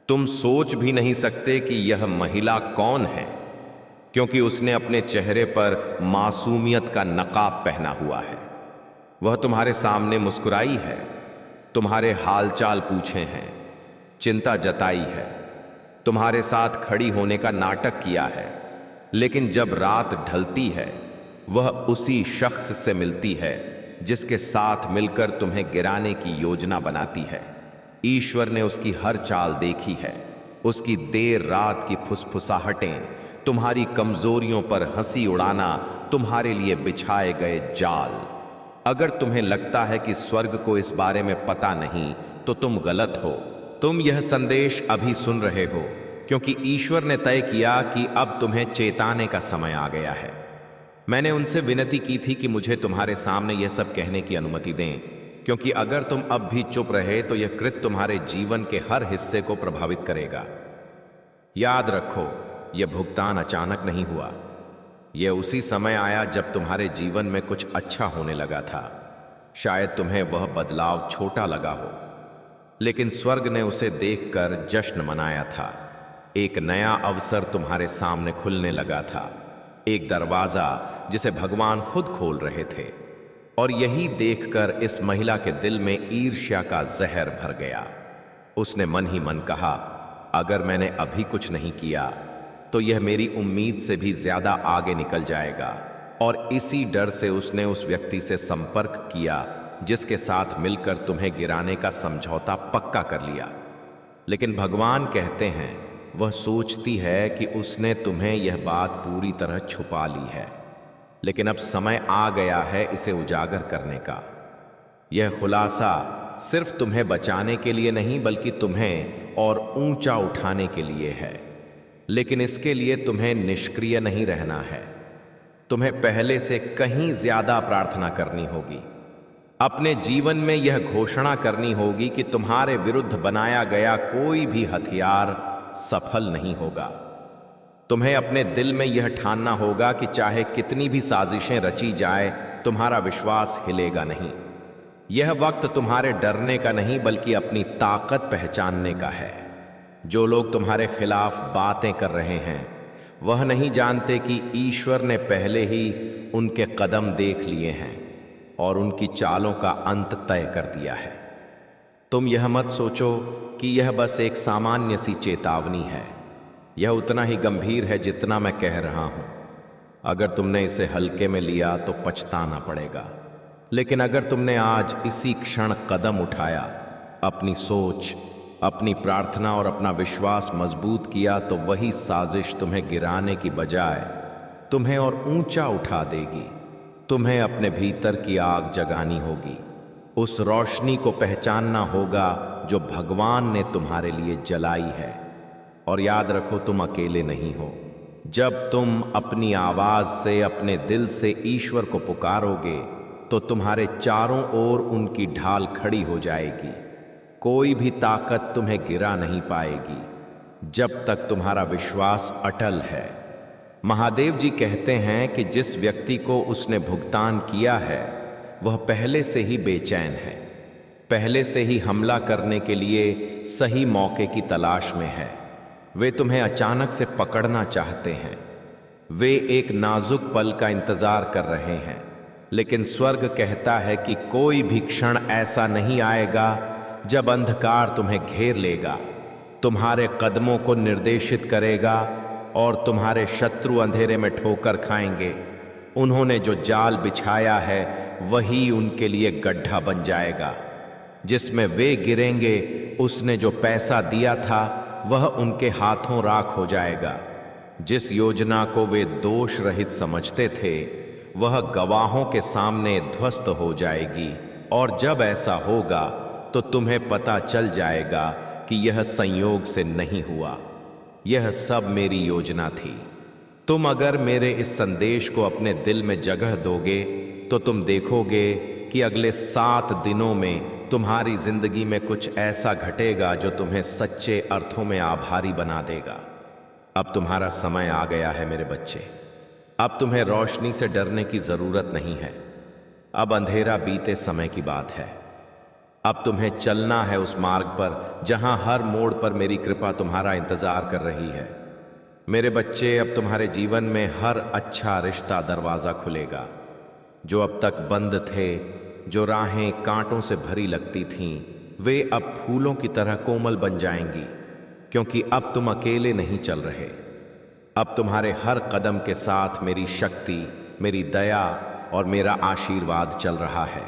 तुम सोच भी नहीं सकते कि यह महिला कौन है, क्योंकि उसने अपने चेहरे पर मासूमियत का नकाब पहना हुआ है। वह तुम्हारे सामने मुस्कुराई है, तुम्हारे हालचाल पूछे हैं, चिंता जताई है, तुम्हारे साथ खड़ी होने का नाटक किया है, लेकिन जब रात ढलती है वह उसी शख्स से मिलती है जिसके साथ मिलकर तुम्हें गिराने की योजना बनाती है। ईश्वर ने उसकी हर चाल देखी है, उसकी देर रात की फुसफुसाहटें, तुम्हारी कमजोरियों पर हंसी उड़ाना, तुम्हारे लिए बिछाए गए जाल। अगर तुम्हें लगता है कि स्वर्ग को इस बारे में पता नहीं तो तुम गलत हो। तुम यह संदेश अभी सुन रहे हो क्योंकि ईश्वर ने तय किया कि अब तुम्हें चेताने का समय आ गया है। मैंने उनसे विनती की थी कि मुझे तुम्हारे सामने यह सब कहने की अनुमति दें, क्योंकि अगर तुम अब भी चुप रहे तो यह कृत्य तुम्हारे जीवन के हर हिस्से को प्रभावित करेगा। याद रखो, यह भुगतान अचानक नहीं हुआ, यह उसी समय आया जब तुम्हारे जीवन में कुछ अच्छा होने लगा था। शायद तुम्हें वह बदलाव छोटा लगा हो, लेकिन स्वर्ग ने उसे देखकर जश्न मनाया था। एक नया अवसर तुम्हारे सामने खुलने लगा था, एक दरवाजा जिसे भगवान खुद खोल रहे थे। और यही देखकर इस महिला के दिल में ईर्ष्या का जहर भर गया। उसने मन ही मन कहा, अगर मैंने अभी कुछ नहीं किया तो यह मेरी उम्मीद से भी ज्यादा आगे निकल जाएगा। और इसी डर से उसने उस व्यक्ति से संपर्क किया जिसके साथ मिलकर तुम्हें गिराने का समझौता पक्का कर लिया। लेकिन भगवान कहते हैं, वह सोचती है कि उसने तुम्हें यह बात पूरी तरह छुपा ली है, लेकिन अब समय आ गया है इसे उजागर करने का। यह खुलासा सिर्फ तुम्हें बचाने के लिए नहीं बल्कि तुम्हें और ऊंचा उठाने के लिए है। लेकिन इसके लिए तुम्हें निष्क्रिय नहीं रहना है, तुम्हें पहले से कहीं ज्यादा प्रार्थना करनी होगी। अपने जीवन में यह घोषणा करनी होगी कि तुम्हारे विरुद्ध बनाया गया कोई भी हथियार सफल नहीं होगा। तुम्हें अपने दिल में यह ठानना होगा कि चाहे कितनी भी साजिशें रची जाए, तुम्हारा विश्वास हिलेगा नहीं। यह वक्त तुम्हारे डरने का नहीं बल्कि अपनी ताकत पहचानने का है। जो लोग तुम्हारे खिलाफ बातें कर रहे हैं वह नहीं जानते कि ईश्वर ने पहले ही उनके कदम देख लिए हैं और उनकी चालों का अंत तय कर दिया है। तुम यह मत सोचो कि यह बस एक सामान्य सी चेतावनी है, यह उतना ही गंभीर है जितना मैं कह रहा हूं। अगर तुमने इसे हल्के में लिया तो पछताना पड़ेगा, लेकिन अगर तुमने आज इसी क्षण कदम उठाया, अपनी सोच, अपनी प्रार्थना और अपना विश्वास मजबूत किया, तो वही साजिश तुम्हें गिराने की बजाय तुम्हें और ऊंचा उठा देगी। तुम्हें अपने भीतर की आग जगानी होगी, उस रोशनी को पहचानना होगा जो भगवान ने तुम्हारे लिए जलाई है। और याद रखो, तुम अकेले नहीं हो। जब तुम अपनी आवाज से, अपने दिल से ईश्वर को पुकारोगे तो तुम्हारे चारों ओर उनकी ढाल खड़ी हो जाएगी। कोई भी ताकत तुम्हें गिरा नहीं पाएगी जब तक तुम्हारा विश्वास अटल है। महादेव जी कहते हैं कि जिस व्यक्ति को उसने भुगतान किया है वह पहले से ही बेचैन है, पहले से ही हमला करने के लिए सही मौके की तलाश में है। वे तुम्हें अचानक से पकड़ना चाहते हैं। वे एक नाजुक पल का इंतजार कर रहे हैं, लेकिन स्वर्ग कहता है कि कोई भी क्षण ऐसा नहीं आएगा जब अंधकार तुम्हें घेर लेगा, तुम्हारे कदमों को निर्देशित करेगा और तुम्हारे शत्रु अंधेरे में ठोकर खाएंगे। उन्होंने जो जाल बिछाया है वही उनके लिए गड्ढा बन जाएगा। जिसमें वे गिरेंगे, उसने जो पैसा दिया था वह उनके हाथों राख हो जाएगा। जिस योजना को वे दोष रहित समझते थे वह गवाहों के सामने ध्वस्त हो जाएगी, और जब ऐसा होगा तो तुम्हें पता चल जाएगा कि यह संयोग से नहीं हुआ, यह सब मेरी योजना थी। तुम अगर मेरे इस संदेश को अपने दिल में जगह दोगे तो तुम देखोगे कि अगले 7 दिनों में तुम्हारी जिंदगी में कुछ ऐसा घटेगा जो तुम्हें सच्चे अर्थों में आभारी बना देगा। अब तुम्हारा समय आ गया है मेरे बच्चे। अब तुम्हें रोशनी से डरने की जरूरत नहीं है। अब अंधेरा बीते समय की बात है। अब तुम्हें चलना है उस मार्ग पर जहां हर मोड़ पर मेरी कृपा तुम्हारा इंतजार कर रही है। मेरे बच्चे, अब तुम्हारे जीवन में हर अच्छा रिश्ता दरवाजा खुलेगा। जो अब तक बंद थे, जो राहें कांटों से भरी लगती थीं, वे अब फूलों की तरह कोमल बन जाएंगी, क्योंकि अब तुम अकेले नहीं चल रहे। अब तुम्हारे हर कदम के साथ मेरी शक्ति, मेरी दया और मेरा आशीर्वाद चल रहा है।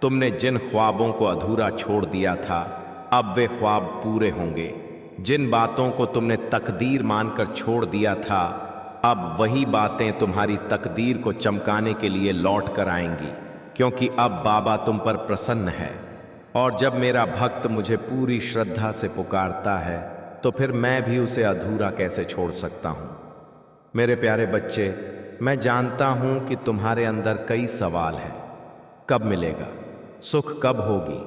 तुमने जिन ख्वाबों को अधूरा छोड़ दिया था, अब वे ख्वाब पूरे होंगे। जिन बातों को तुमने तकदीर मानकर छोड़ दिया था, अब वही बातें तुम्हारी तकदीर को चमकाने के लिए लौट कर आएंगी, क्योंकि अब बाबा तुम पर प्रसन्न है। और जब मेरा भक्त मुझे पूरी श्रद्धा से पुकारता है तो फिर मैं भी उसे अधूरा कैसे छोड़ सकता हूँ। मेरे प्यारे बच्चे, मैं जानता हूँ कि तुम्हारे अंदर कई सवाल हैं। कब मिलेगा? सुख कब होगी?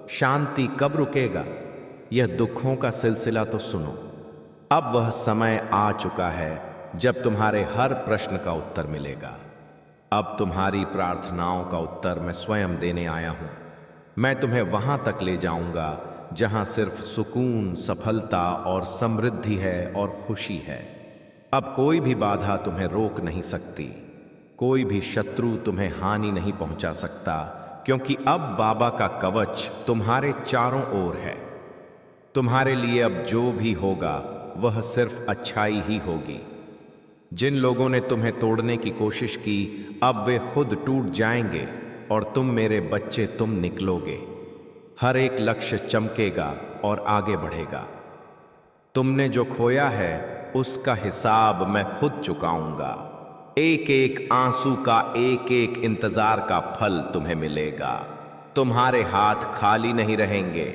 शांति कब रुकेगा? यह दुखों का सिलसिला तो सुनो। अब वह समय आ चुका है जब तुम्हारे हर प्रश्न का उत्तर मिलेगा। अब तुम्हारी प्रार्थनाओं का उत्तर मैं स्वयं देने आया हूं। मैं तुम्हें वहां तक ले जाऊंगा जहां सिर्फ सुकून, सफलता और समृद्धि है और खुशी है। अब कोई भी बाधा तुम्हें रोक नहीं सकती, कोई भी शत्रु तुम्हें हानि नहीं पहुंचा सकता, क्योंकि अब बाबा का कवच तुम्हारे चारों ओर है। तुम्हारे लिए अब जो भी होगा वह सिर्फ अच्छाई ही होगी। जिन लोगों ने तुम्हें तोड़ने की कोशिश की, अब वे खुद टूट जाएंगे और तुम मेरे बच्चे, तुम निकलोगे। हर एक लक्ष्य चमकेगा और आगे बढ़ेगा। तुमने जो खोया है उसका हिसाब मैं खुद चुकाऊंगा। एक एक आंसू का, एक एक इंतजार का फल तुम्हें मिलेगा। तुम्हारे हाथ खाली नहीं रहेंगे।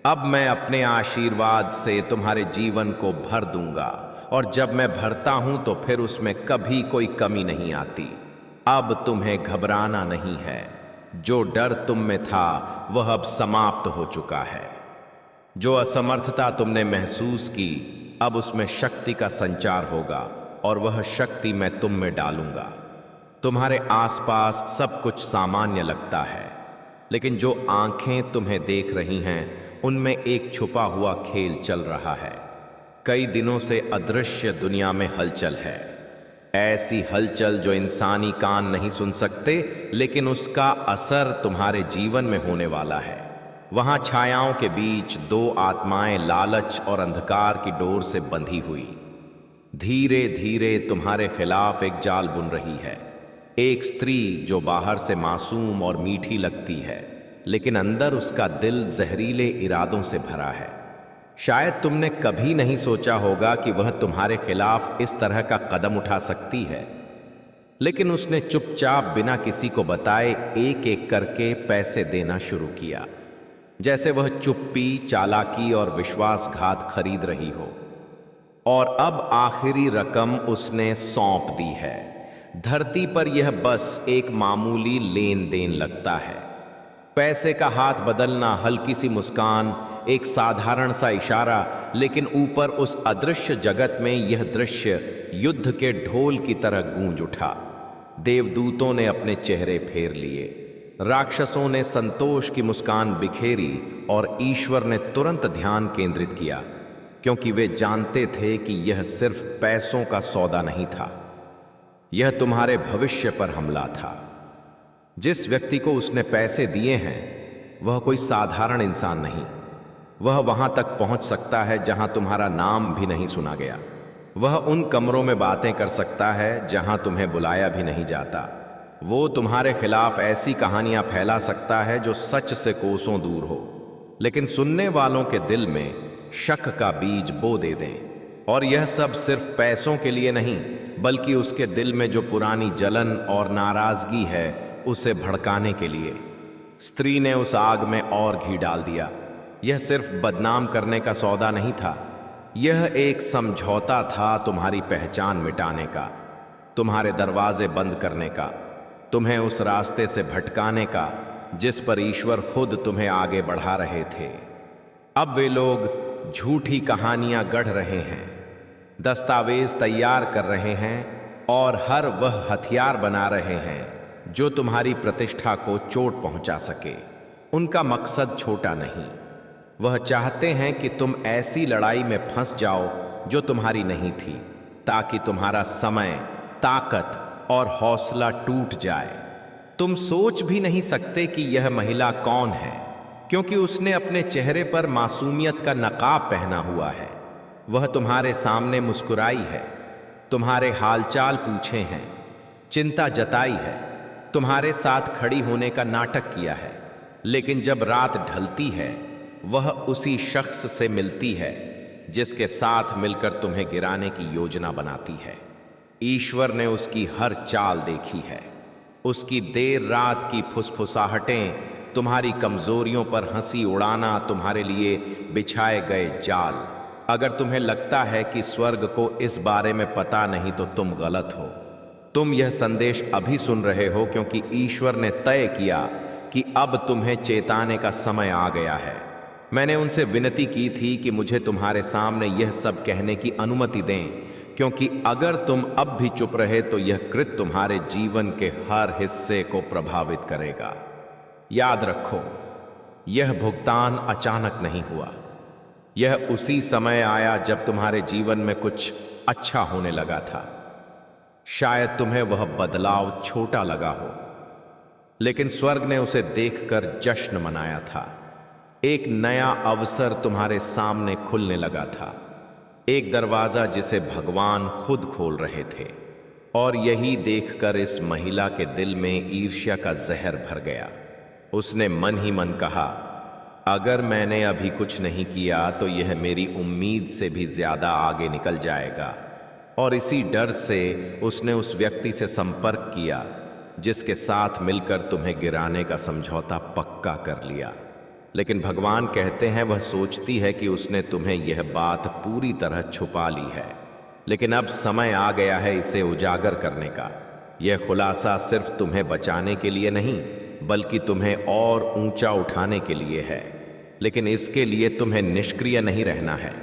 अब मैं अपने आशीर्वाद से तुम्हारे जीवन को भर दूंगा, और जब मैं भरता हूं तो फिर उसमें कभी कोई कमी नहीं आती। अब तुम्हें घबराना नहीं है। जो डर तुम में था वह अब समाप्त हो चुका है। जो असमर्थता तुमने महसूस की, अब उसमें शक्ति का संचार होगा, और वह शक्ति मैं तुम में डालूंगा। तुम्हारे आसपास सब कुछ सामान्य लगता है, लेकिन जो आंखें तुम्हें देख रही हैं उनमें एक छुपा हुआ खेल चल रहा है। कई दिनों से अदृश्य दुनिया में हलचल है, ऐसी हलचल जो इंसानी कान नहीं सुन सकते, लेकिन उसका असर तुम्हारे जीवन में होने वाला है। वहां छायाओं के बीच 2 आत्माएं लालच और अंधकार की डोर से बंधी हुई धीरे धीरे तुम्हारे खिलाफ एक जाल बुन रही है। एक स्त्री जो बाहर से मासूम और मीठी लगती है, लेकिन अंदर उसका दिल जहरीले इरादों से भरा है। शायद तुमने कभी नहीं सोचा होगा कि वह तुम्हारे खिलाफ इस तरह का कदम उठा सकती है, लेकिन उसने चुपचाप बिना किसी को बताए एक एक करके पैसे देना शुरू किया, जैसे वह चुप्पी, चालाकी और विश्वासघात खरीद रही हो। और अब आखिरी रकम उसने सौंप दी है। धरती पर यह बस एक मामूली लेन देन लगता है। पैसे का हाथ बदलना, हल्की सी मुस्कान, एक साधारण सा इशारा, लेकिन ऊपर उस अदृश्य जगत में यह दृश्य युद्ध के ढोल की तरह गूंज उठा। देवदूतों ने अपने चेहरे फेर लिए, राक्षसों ने संतोष की मुस्कान बिखेरी और ईश्वर ने तुरंत ध्यान केंद्रित किया, क्योंकि वे जानते थे कि यह सिर्फ पैसों का सौदा नहीं था, यह तुम्हारे भविष्य पर हमला था। जिस व्यक्ति को उसने पैसे दिए हैं वह कोई साधारण इंसान नहीं। वह वहां तक पहुंच सकता है जहां तुम्हारा नाम भी नहीं सुना गया। वह उन कमरों में बातें कर सकता है जहां तुम्हें बुलाया भी नहीं जाता। वो तुम्हारे खिलाफ ऐसी कहानियां फैला सकता है जो सच से कोसों दूर हो, लेकिन सुनने वालों के दिल में शक का बीज बो दे दें। और यह सब सिर्फ पैसों के लिए नहीं, बल्कि उसके दिल में जो पुरानी जलन और नाराजगी है उसे भड़काने के लिए। स्त्री ने उस आग में और घी डाल दिया। यह सिर्फ बदनाम करने का सौदा नहीं था, यह एक समझौता था तुम्हारी पहचान मिटाने का, तुम्हारे दरवाजे बंद करने का, तुम्हें उस रास्ते से भटकाने का जिस पर ईश्वर खुद तुम्हें आगे बढ़ा रहे थे। अब वे लोग झूठी कहानियां गढ़ रहे हैं, दस्तावेज तैयार कर रहे हैं और हर वह हथियार बना रहे हैं जो तुम्हारी प्रतिष्ठा को चोट पहुंचा सके। उनका मकसद छोटा नहीं, वह चाहते हैं कि तुम ऐसी लड़ाई में फंस जाओ जो तुम्हारी नहीं थी, ताकि तुम्हारा समय, ताकत और हौसला टूट जाए। तुम सोच भी नहीं सकते कि यह महिला कौन है, क्योंकि उसने अपने चेहरे पर मासूमियत का नकाब पहना हुआ है। वह तुम्हारे सामने मुस्कुराई है, तुम्हारे हालचाल पूछे हैं, चिंता जताई है, तुम्हारे साथ खड़ी होने का नाटक किया है। लेकिन जब रात ढलती है वह उसी शख्स से मिलती है जिसके साथ मिलकर तुम्हें गिराने की योजना बनाती है। ईश्वर ने उसकी हर चाल देखी है, उसकी देर रात की फुसफुसाहटें, तुम्हारी कमजोरियों पर हंसी उड़ाना, तुम्हारे लिए बिछाए गए जाल। अगर तुम्हें लगता है कि स्वर्ग को इस बारे में पता नहीं तो तुम गलत हो। तुम यह संदेश अभी सुन रहे हो क्योंकि ईश्वर ने तय किया कि अब तुम्हें चेताने का समय आ गया है। मैंने उनसे विनती की थी कि मुझे तुम्हारे सामने यह सब कहने की अनुमति दें, क्योंकि अगर तुम अब भी चुप रहे तो यह कृत्य तुम्हारे जीवन के हर हिस्से को प्रभावित करेगा। याद रखो, यह भुगतान अचानक नहीं हुआ, यह उसी समय आया जब तुम्हारे जीवन में कुछ अच्छा होने लगा था। शायद तुम्हें वह बदलाव छोटा लगा हो, लेकिन स्वर्ग ने उसे देखकर जश्न मनाया था। एक नया अवसर तुम्हारे सामने खुलने लगा था, एक दरवाजा जिसे भगवान खुद खोल रहे थे। और यही देखकर इस महिला के दिल में ईर्ष्या का जहर भर गया। उसने मन ही मन कहा, अगर मैंने अभी कुछ नहीं किया तो यह मेरी उम्मीद से भी ज्यादा आगे निकल जाएगा। और इसी डर से उसने उस व्यक्ति से संपर्क किया जिसके साथ मिलकर तुम्हें गिराने का समझौता पक्का कर लिया। लेकिन भगवान कहते हैं वह सोचती है कि उसने तुम्हें यह बात पूरी तरह छुपा ली है, लेकिन अब समय आ गया है इसे उजागर करने का। यह खुलासा सिर्फ तुम्हें बचाने के लिए नहीं, बल्कि तुम्हें और ऊंचा उठाने के लिए है। लेकिन इसके लिए तुम्हें निष्क्रिय नहीं रहना है,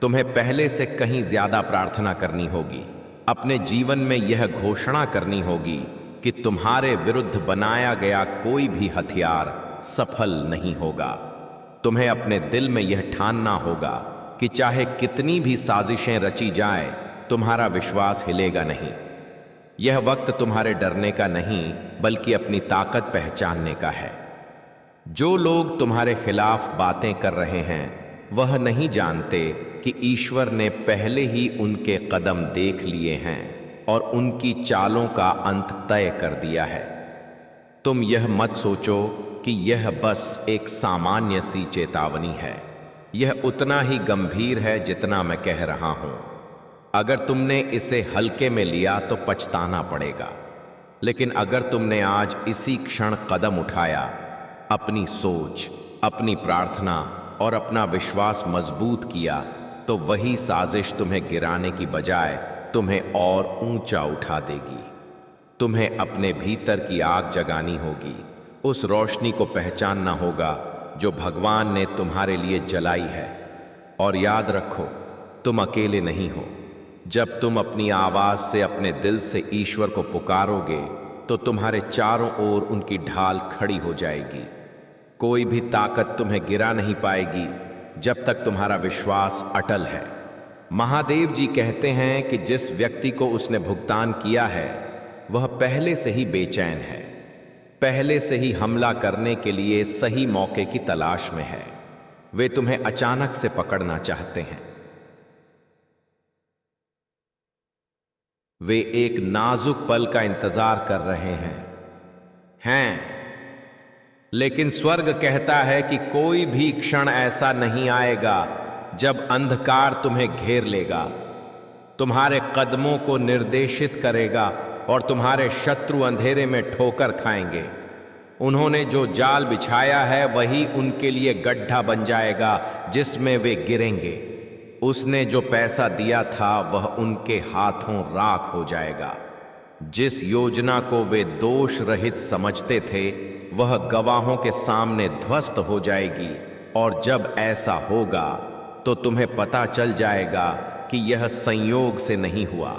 तुम्हें पहले से कहीं ज्यादा प्रार्थना करनी होगी। अपने जीवन में यह घोषणा करनी होगी कि तुम्हारे विरुद्ध बनाया गया कोई भी हथियार सफल नहीं होगा। तुम्हें अपने दिल में यह ठानना होगा कि चाहे कितनी भी साजिशें रची जाएं, तुम्हारा विश्वास हिलेगा नहीं। यह वक्त तुम्हारे डरने का नहीं, बल्कि अपनी ताकत पहचानने का है। जो लोग तुम्हारे खिलाफ बातें कर रहे हैं वह नहीं जानते कि ईश्वर ने पहले ही उनके कदम देख लिए हैं और उनकी चालों का अंत तय कर दिया है। तुम यह मत सोचो कि यह बस एक सामान्य सी चेतावनी है, यह उतना ही गंभीर है जितना मैं कह रहा हूं। अगर तुमने इसे हल्के में लिया तो पछताना पड़ेगा, लेकिन अगर तुमने आज इसी क्षण कदम उठाया, अपनी सोच, अपनी प्रार्थना और अपना विश्वास मजबूत किया, तो वही साजिश तुम्हें गिराने की बजाय तुम्हें और ऊंचा उठा देगी। तुम्हें अपने भीतर की आग जगानी होगी, उस रोशनी को पहचानना होगा जो भगवान ने तुम्हारे लिए जलाई है। और याद रखो, तुम अकेले नहीं हो। जब तुम अपनी आवाज से अपने दिल से ईश्वर को पुकारोगे तो तुम्हारे चारों ओर उनकी ढाल खड़ी हो जाएगी। कोई भी ताकत तुम्हें गिरा नहीं पाएगी जब तक तुम्हारा विश्वास अटल है। महादेव जी कहते हैं कि जिस व्यक्ति को उसने भुगतान किया है वह पहले से ही बेचैन है, पहले से ही हमला करने के लिए सही मौके की तलाश में है। वे तुम्हें अचानक से पकड़ना चाहते हैं। वे एक नाजुक पल का इंतजार कर रहे हैं। लेकिन स्वर्ग कहता है कि कोई भी क्षण ऐसा नहीं आएगा जब अंधकार तुम्हें घेर लेगा, तुम्हारे कदमों को निर्देशित करेगा और तुम्हारे शत्रु अंधेरे में ठोकर खाएंगे। उन्होंने जो जाल बिछाया है वही उनके लिए गड्ढा बन जाएगा जिसमें वे गिरेंगे। उसने जो पैसा दिया था वह उनके हाथों राख हो जाएगा। जिस योजना को वे दोष रहित समझते थे वह गवाहों के सामने ध्वस्त हो जाएगी। और जब ऐसा होगा तो तुम्हें पता चल जाएगा कि यह संयोग से नहीं हुआ,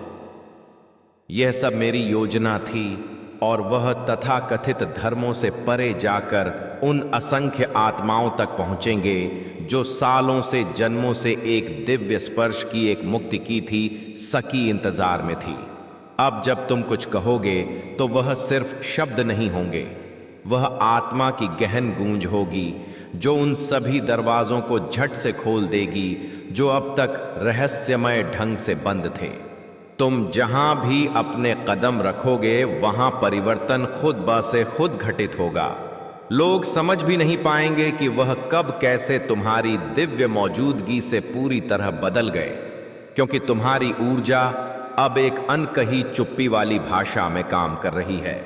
यह सब मेरी योजना थी। और वह तथाकथित धर्मों से परे जाकर उन असंख्य आत्माओं तक पहुंचेंगे जो सालों से, जन्मों से एक दिव्य स्पर्श की, एक मुक्ति की थी, सकी इंतजार में थी। अब जब तुम कुछ कहोगे तो वह सिर्फ शब्द नहीं होंगे, वह आत्मा की गहन गूंज होगी जो उन सभी दरवाजों को झट से खोल देगी जो अब तक रहस्यमय ढंग से बंद थे। तुम जहां भी अपने कदम रखोगे वहां परिवर्तन खुद ब से खुद घटित होगा। लोग समझ भी नहीं पाएंगे कि वह कब कैसे तुम्हारी दिव्य मौजूदगी से पूरी तरह बदल गए, क्योंकि तुम्हारी ऊर्जा अब एक अनकही चुप्पी वाली भाषा में काम कर रही है।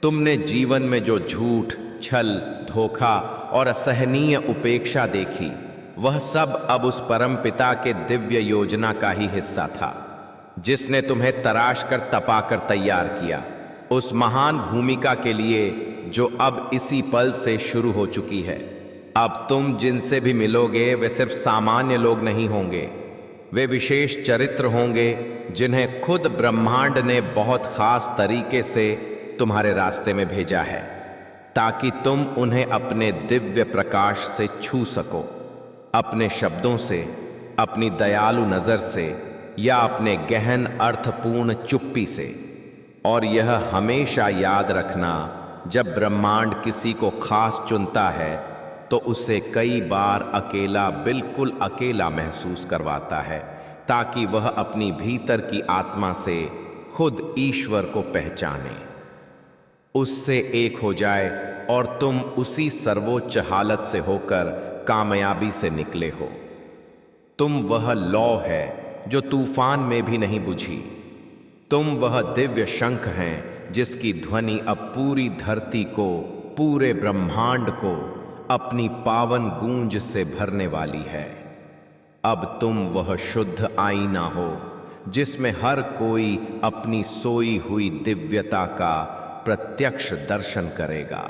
तुमने जीवन में जो झूठ, छल, धोखा और असहनीय उपेक्षा देखी वह सब अब उस परमपिता के दिव्य योजना का ही हिस्सा था जिसने तुम्हें तराश कर तपाकर तैयार किया, उस महान भूमिका के लिए जो अब इसी पल से शुरू हो चुकी है। अब तुम जिनसे भी मिलोगे वे सिर्फ सामान्य लोग नहीं होंगे, वे विशेष चरित्र होंगे जिन्हें खुद ब्रह्मांड ने बहुत खास तरीके से तुम्हारे रास्ते में भेजा है ताकि तुम उन्हें अपने दिव्य प्रकाश से छू सको, अपने शब्दों से, अपनी दयालु नजर से या अपने गहन अर्थपूर्ण चुप्पी से। और यह हमेशा याद रखना, जब ब्रह्मांड किसी को खास चुनता है तो उसे कई बार अकेला, बिल्कुल अकेला महसूस करवाता है ताकि वह अपनी भीतर की आत्मा से खुद ईश्वर को पहचाने, उससे एक हो जाए और तुम उसी सर्वोच्च हालत से होकर कामयाबी से निकले हो। तुम वह लौ है जो तूफान में भी नहीं बुझी। तुम वह दिव्य शंख हैं जिसकी ध्वनि अब पूरी धरती को, पूरे ब्रह्मांड को अपनी पावन गूंज से भरने वाली है। अब तुम वह शुद्ध आईना हो जिसमें हर कोई अपनी सोई हुई दिव्यता का प्रत्यक्ष दर्शन करेगा।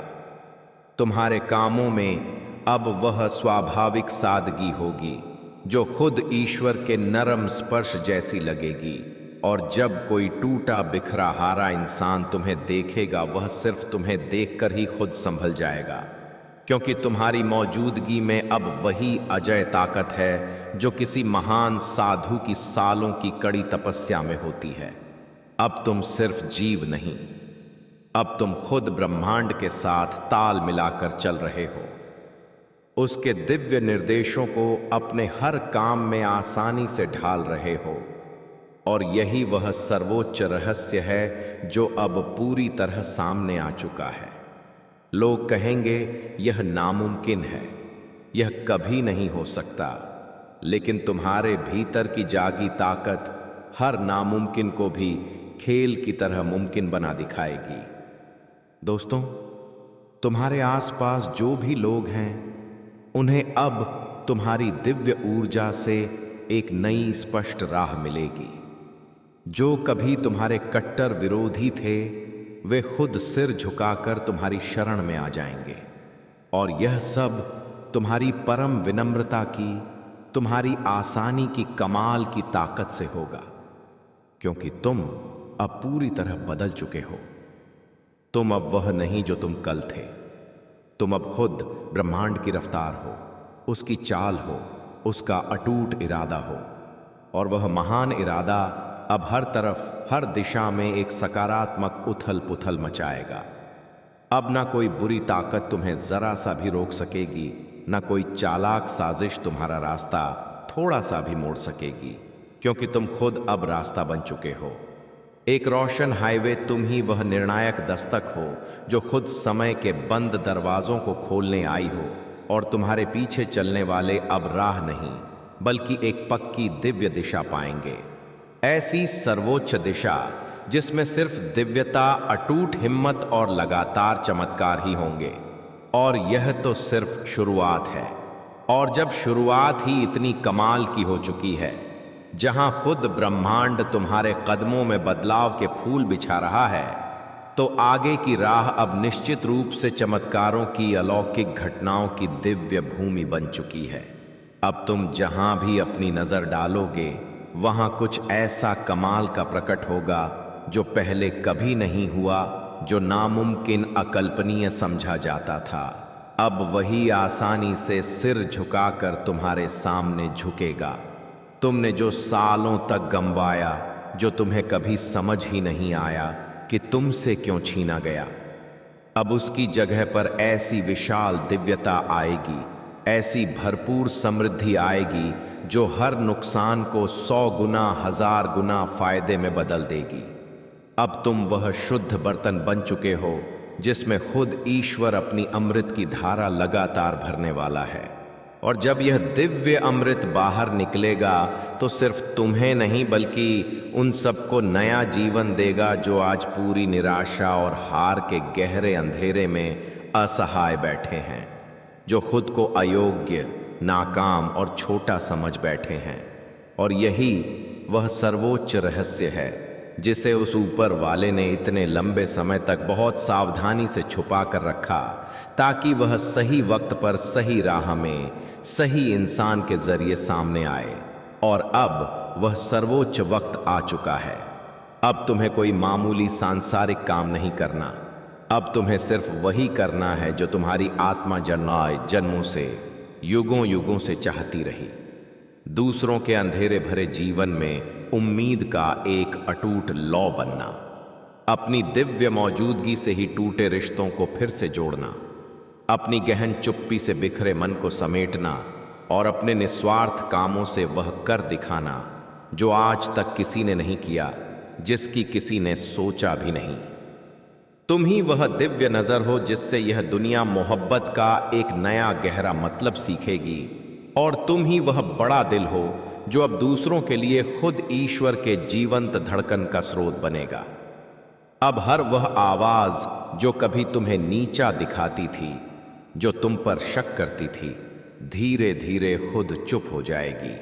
तुम्हारे कामों में अब वह स्वाभाविक सादगी होगी जो खुद ईश्वर के नरम स्पर्श जैसी लगेगी। और जब कोई टूटा बिखरा हारा इंसान तुम्हें देखेगा वह सिर्फ तुम्हें देखकर ही खुद संभल जाएगा, क्योंकि तुम्हारी मौजूदगी में अब वही अजय ताकत है जो किसी महान साधु की सालों की कड़ी तपस्या में होती है। अब तुम सिर्फ जीव नहीं, अब तुम खुद ब्रह्मांड के साथ ताल मिलाकर चल रहे हो, उसके दिव्य निर्देशों को अपने हर काम में आसानी से ढाल रहे हो। और यही वह सर्वोच्च रहस्य है जो अब पूरी तरह सामने आ चुका है। लोग कहेंगे यह नामुमकिन है, यह कभी नहीं हो सकता, लेकिन तुम्हारे भीतर की जागी ताकत हर नामुमकिन को भी खेल की तरह मुमकिन बना दिखाएगी। दोस्तों, तुम्हारे आसपास जो भी लोग हैं उन्हें अब तुम्हारी दिव्य ऊर्जा से एक नई स्पष्ट राह मिलेगी। जो कभी तुम्हारे कट्टर विरोधी थे वे खुद सिर झुकाकर तुम्हारी शरण में आ जाएंगे। और यह सब तुम्हारी परम विनम्रता की, तुम्हारी आसानी की कमाल की ताकत से होगा, क्योंकि तुम अब पूरी तरह बदल चुके हो। तुम अब वह नहीं जो तुम कल थे। तुम अब खुद ब्रह्मांड की रफ्तार हो, उसकी चाल हो, उसका अटूट इरादा हो। और वह महान इरादा अब हर तरफ, हर दिशा में एक सकारात्मक उथल पुथल मचाएगा। अब ना कोई बुरी ताकत तुम्हें जरा सा भी रोक सकेगी, ना कोई चालाक साजिश तुम्हारा रास्ता थोड़ा सा भी मोड़ सकेगी, क्योंकि तुम खुद अब रास्ता बन चुके हो। एक रोशन हाईवे तुम ही वह निर्णायक दस्तक हो जो खुद समय के बंद दरवाजों को खोलने आई हो। और तुम्हारे पीछे चलने वाले अब राह नहीं बल्कि एक पक्की दिव्य दिशा पाएंगे। ऐसी सर्वोच्च दिशा जिसमें सिर्फ दिव्यता, अटूट हिम्मत और लगातार चमत्कार ही होंगे। और यह तो सिर्फ शुरुआत है। और जब शुरुआत ही इतनी कमाल की हो चुकी है, जहां खुद ब्रह्मांड तुम्हारे कदमों में बदलाव के फूल बिछा रहा है, तो आगे की राह अब निश्चित रूप से चमत्कारों की, अलौकिक घटनाओं की दिव्य भूमि बन चुकी है। अब तुम जहां भी अपनी नजर डालोगे वहां कुछ ऐसा कमाल का प्रकट होगा जो पहले कभी नहीं हुआ, जो नामुमकिन, अकल्पनीय समझा जाता था। अब वही आसानी से सिर झुकाकर तुम्हारे सामने झुकेगा। तुमने जो सालों तक गंवाया, जो तुम्हें कभी समझ ही नहीं आया कि तुमसे क्यों छीना गया, अब उसकी जगह पर ऐसी विशाल दिव्यता आएगी, ऐसी भरपूर समृद्धि आएगी जो हर नुकसान को 100 गुना, 1000 गुना फायदे में बदल देगी। अब तुम वह शुद्ध बर्तन बन चुके हो जिसमें खुद ईश्वर अपनी अमृत की धारा लगातार भरने वाला है। और जब यह दिव्य अमृत बाहर निकलेगा तो सिर्फ तुम्हें नहीं बल्कि उन सबको नया जीवन देगा जो आज पूरी निराशा और हार के गहरे अंधेरे में असहाय बैठे हैं, जो खुद को अयोग्य, नाकाम और छोटा समझ बैठे हैं। और यही वह सर्वोच्च रहस्य है जिसे उस ऊपर वाले ने इतने लंबे समय तक बहुत सावधानी से छुपा कर रखा, ताकि वह सही वक्त पर सही राह में सही इंसान के जरिए सामने आए। और अब वह सर्वोच्च वक्त आ चुका है। अब तुम्हें कोई मामूली सांसारिक काम नहीं करना। अब तुम्हें सिर्फ वही करना है जो तुम्हारी आत्मा जन्मों से, युगों युगों से चाहती रही। दूसरों के अंधेरे भरे जीवन में उम्मीद का एक अटूट लौ बनना, अपनी दिव्य मौजूदगी से ही टूटे रिश्तों को फिर से जोड़ना, अपनी गहन चुप्पी से बिखरे मन को समेटना और अपने निस्वार्थ कामों से वह कर दिखाना जो आज तक किसी ने नहीं किया, जिसकी किसी ने सोचा भी नहीं। तुम ही वह दिव्य नजर हो जिससे यह दुनिया मोहब्बत का एक नया गहरा मतलब सीखेगी। और तुम ही वह बड़ा दिल हो जो अब दूसरों के लिए खुद ईश्वर के जीवंत धड़कन का स्रोत बनेगा। अब हर वह आवाज जो कभी तुम्हें नीचा दिखाती थी, जो तुम पर शक करती थी, धीरे धीरे खुद चुप हो जाएगी,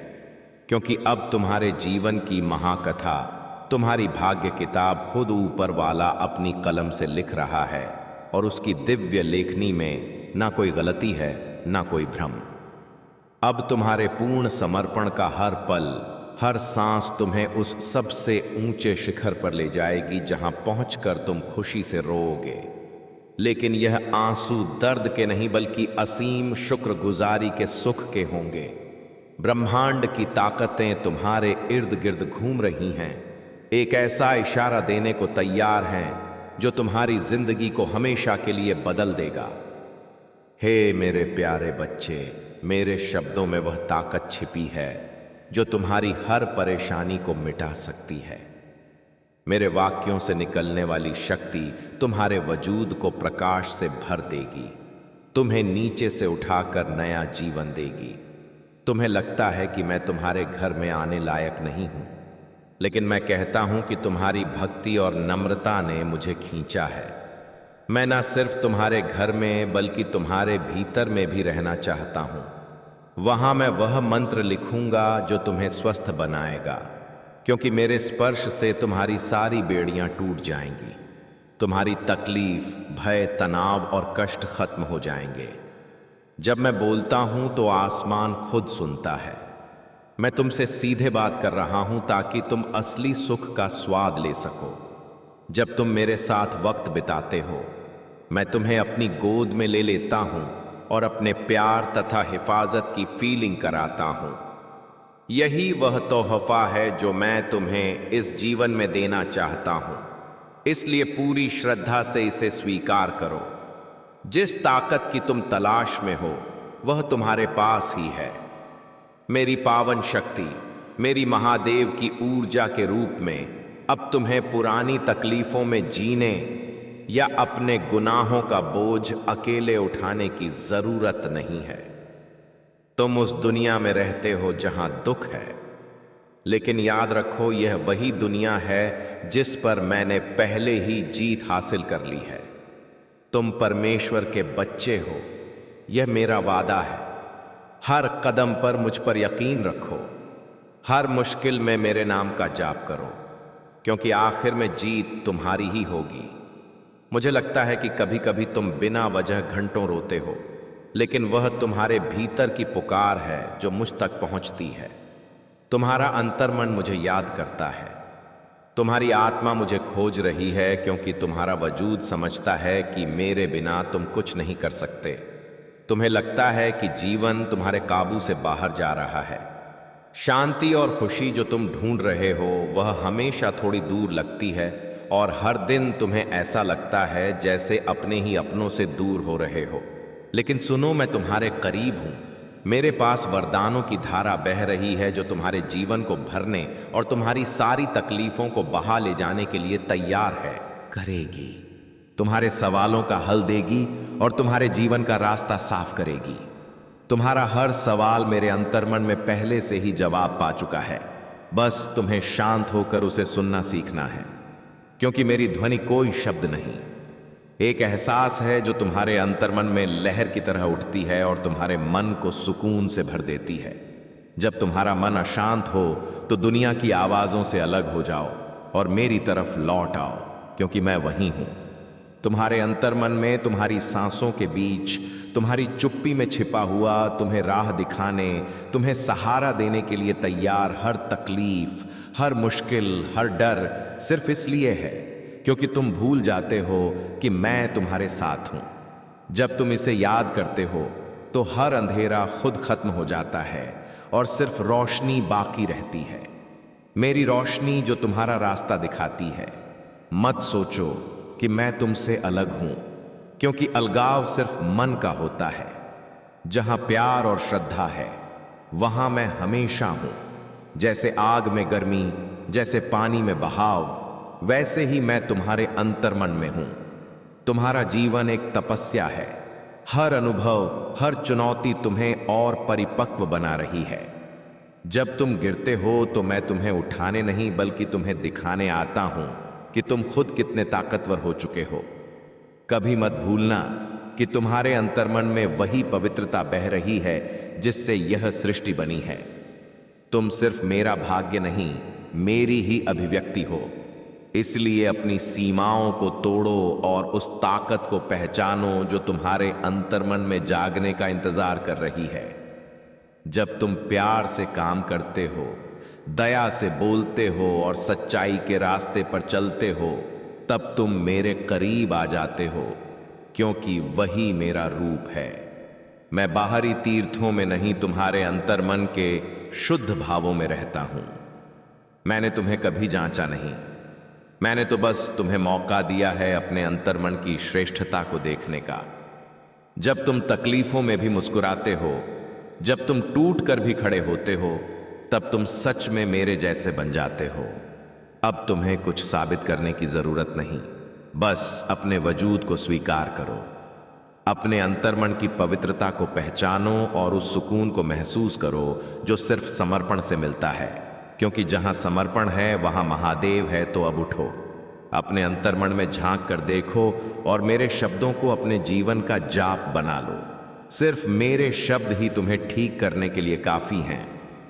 क्योंकि अब तुम्हारे जीवन की महाकथा, तुम्हारी भाग्य किताब खुद ऊपर वाला अपनी कलम से लिख रहा है। और उसकी दिव्य लेखनी में ना कोई गलती है, ना कोई भ्रम। अब तुम्हारे पूर्ण समर्पण का हर पल, हर सांस तुम्हें उस सबसे ऊंचे शिखर पर ले जाएगी जहां पहुंचकर तुम खुशी से रोओगे। लेकिन यह आंसू दर्द के नहीं बल्कि असीम शुक्रगुजारी के सुख के होंगे। ब्रह्मांड की ताकतें तुम्हारे इर्द गिर्द घूम रही हैं, एक ऐसा इशारा देने को तैयार हैं जो तुम्हारी जिंदगी को हमेशा के लिए बदल देगा। हे मेरे प्यारे बच्चे, मेरे शब्दों में वह ताकत छिपी है जो तुम्हारी हर परेशानी को मिटा सकती है। मेरे वाक्यों से निकलने वाली शक्ति तुम्हारे वजूद को प्रकाश से भर देगी, तुम्हें नीचे से उठाकर नया जीवन देगी। तुम्हें लगता है कि मैं तुम्हारे घर में आने लायक नहीं हूं, लेकिन मैं कहता हूं कि तुम्हारी भक्ति और नम्रता ने मुझे खींचा है। मैं न सिर्फ तुम्हारे घर में बल्कि तुम्हारे भीतर में भी रहना चाहता हूं। वहां मैं वह मंत्र लिखूंगा जो तुम्हें स्वस्थ बनाएगा, क्योंकि मेरे स्पर्श से तुम्हारी सारी बेड़ियां टूट जाएंगी। तुम्हारी तकलीफ, भय, तनाव और कष्ट खत्म हो जाएंगे। जब मैं बोलता हूं तो आसमान खुद सुनता है। मैं तुमसे सीधे बात कर रहा हूं ताकि तुम असली सुख का स्वाद ले सको। जब तुम मेरे साथ वक्त बिताते हो, मैं तुम्हें अपनी गोद में ले लेता हूं और अपने प्यार तथा हिफाजत की फीलिंग कराता हूं। यही वह तोहफा है जो मैं तुम्हें इस जीवन में देना चाहता हूं, इसलिए पूरी श्रद्धा से इसे स्वीकार करो। जिस ताकत की तुम तलाश में हो वह तुम्हारे पास ही है। मेरी पावन शक्ति, मेरी महादेव की ऊर्जा के रूप में अब तुम्हें पुरानी तकलीफों में जीने या अपने गुनाहों का बोझ अकेले उठाने की जरूरत नहीं है। तुम उस दुनिया में रहते हो जहां दुख है, लेकिन याद रखो यह वही दुनिया है जिस पर मैंने पहले ही जीत हासिल कर ली है। तुम परमेश्वर के बच्चे हो, यह मेरा वादा है। हर कदम पर मुझ पर यकीन रखो। हर मुश्किल में मेरे नाम का जाप करो, क्योंकि आखिर में जीत तुम्हारी ही होगी। मुझे लगता है कि कभी कभी तुम बिना वजह घंटों रोते हो, लेकिन वह तुम्हारे भीतर की पुकार है जो मुझ तक पहुंचती है। तुम्हारा अंतर्मन मुझे याद करता है। तुम्हारी आत्मा मुझे खोज रही है, क्योंकि तुम्हारा वजूद समझता है कि मेरे बिना तुम कुछ नहीं कर सकते। तुम्हें लगता है कि जीवन तुम्हारे काबू से बाहर जा रहा है। शांति और खुशी जो तुम ढूंढ रहे हो वह हमेशा थोड़ी दूर लगती है, और हर दिन तुम्हें ऐसा लगता है जैसे अपने ही अपनों से दूर हो रहे हो। लेकिन सुनो, मैं तुम्हारे करीब हूं। मेरे पास वरदानों की धारा बह रही है जो तुम्हारे जीवन को भरने और तुम्हारी सारी तकलीफों को बहा ले जाने के लिए तैयार है। करेगी, तुम्हारे सवालों का हल देगी और तुम्हारे जीवन का रास्ता साफ करेगी। तुम्हारा हर सवाल मेरे अंतर्मन में पहले से ही जवाब पा चुका है। बस तुम्हें शांत होकर उसे सुनना सीखना है, क्योंकि मेरी ध्वनि कोई शब्द नहीं, एक एहसास है जो तुम्हारे अंतर्मन में लहर की तरह उठती है और तुम्हारे मन को सुकून से भर देती है। जब तुम्हारा मन अशांत हो तो दुनिया की आवाज़ों से अलग हो जाओ और मेरी तरफ लौट आओ, क्योंकि मैं वहीं हूं। तुम्हारे अंतर्मन में, तुम्हारी सांसों के बीच, तुम्हारी चुप्पी में छिपा हुआ, तुम्हें राह दिखाने, तुम्हें सहारा देने के लिए तैयार हर तकलीफ, हर मुश्किल, हर डर सिर्फ इसलिए है क्योंकि तुम भूल जाते हो कि मैं तुम्हारे साथ हूं। जब तुम इसे याद करते हो तो हर अंधेरा खुद खत्म हो जाता है और सिर्फ रोशनी बाकी रहती है। मेरी रोशनी जो तुम्हारा रास्ता दिखाती है। मत सोचो कि मैं तुमसे अलग हूं, क्योंकि अलगाव सिर्फ मन का होता है। जहां प्यार और श्रद्धा है वहां मैं हमेशा हूं। जैसे आग में गर्मी, जैसे पानी में बहाव, वैसे ही मैं तुम्हारे अंतर्मन में हूं। तुम्हारा जीवन एक तपस्या है। हर अनुभव, हर चुनौती तुम्हें और परिपक्व बना रही है। जब तुम गिरते हो तो मैं तुम्हें उठाने नहीं बल्कि तुम्हें दिखाने आता हूं कि तुम खुद कितने ताकतवर हो चुके हो। कभी मत भूलना कि तुम्हारे अंतर्मन में वही पवित्रता बह रही है जिससे यह सृष्टि बनी है। तुम सिर्फ मेरा भाग्य नहीं, मेरी ही अभिव्यक्ति हो। इसलिए अपनी सीमाओं को तोड़ो और उस ताकत को पहचानो जो तुम्हारे अंतर्मन में जागने का इंतजार कर रही है। जब तुम प्यार से काम करते हो, दया से बोलते हो और सच्चाई के रास्ते पर चलते हो, तब तुम मेरे करीब आ जाते हो, क्योंकि वही मेरा रूप है। मैं बाहरी तीर्थों में नहीं, तुम्हारे अंतर्मन के शुद्ध भावों में रहता हूं। मैंने तुम्हें कभी जांचा नहीं, मैंने तो बस तुम्हें मौका दिया है अपने अंतर्मन की श्रेष्ठता को देखने का। जब तुम तकलीफों में भी मुस्कुराते हो, जब तुम टूट कर भी खड़े होते हो, तब तुम सच में मेरे जैसे बन जाते हो। अब तुम्हें कुछ साबित करने की जरूरत नहीं, बस अपने वजूद को स्वीकार करो। अपने अंतर्मन की पवित्रता को पहचानो और उस सुकून को महसूस करो जो सिर्फ समर्पण से मिलता है, क्योंकि जहां समर्पण है वहां महादेव है। तो अब उठो, अपने अंतर्मन में झांक कर देखो और मेरे शब्दों को अपने जीवन का जाप बना लो। सिर्फ मेरे शब्द ही तुम्हें ठीक करने के लिए काफी हैं।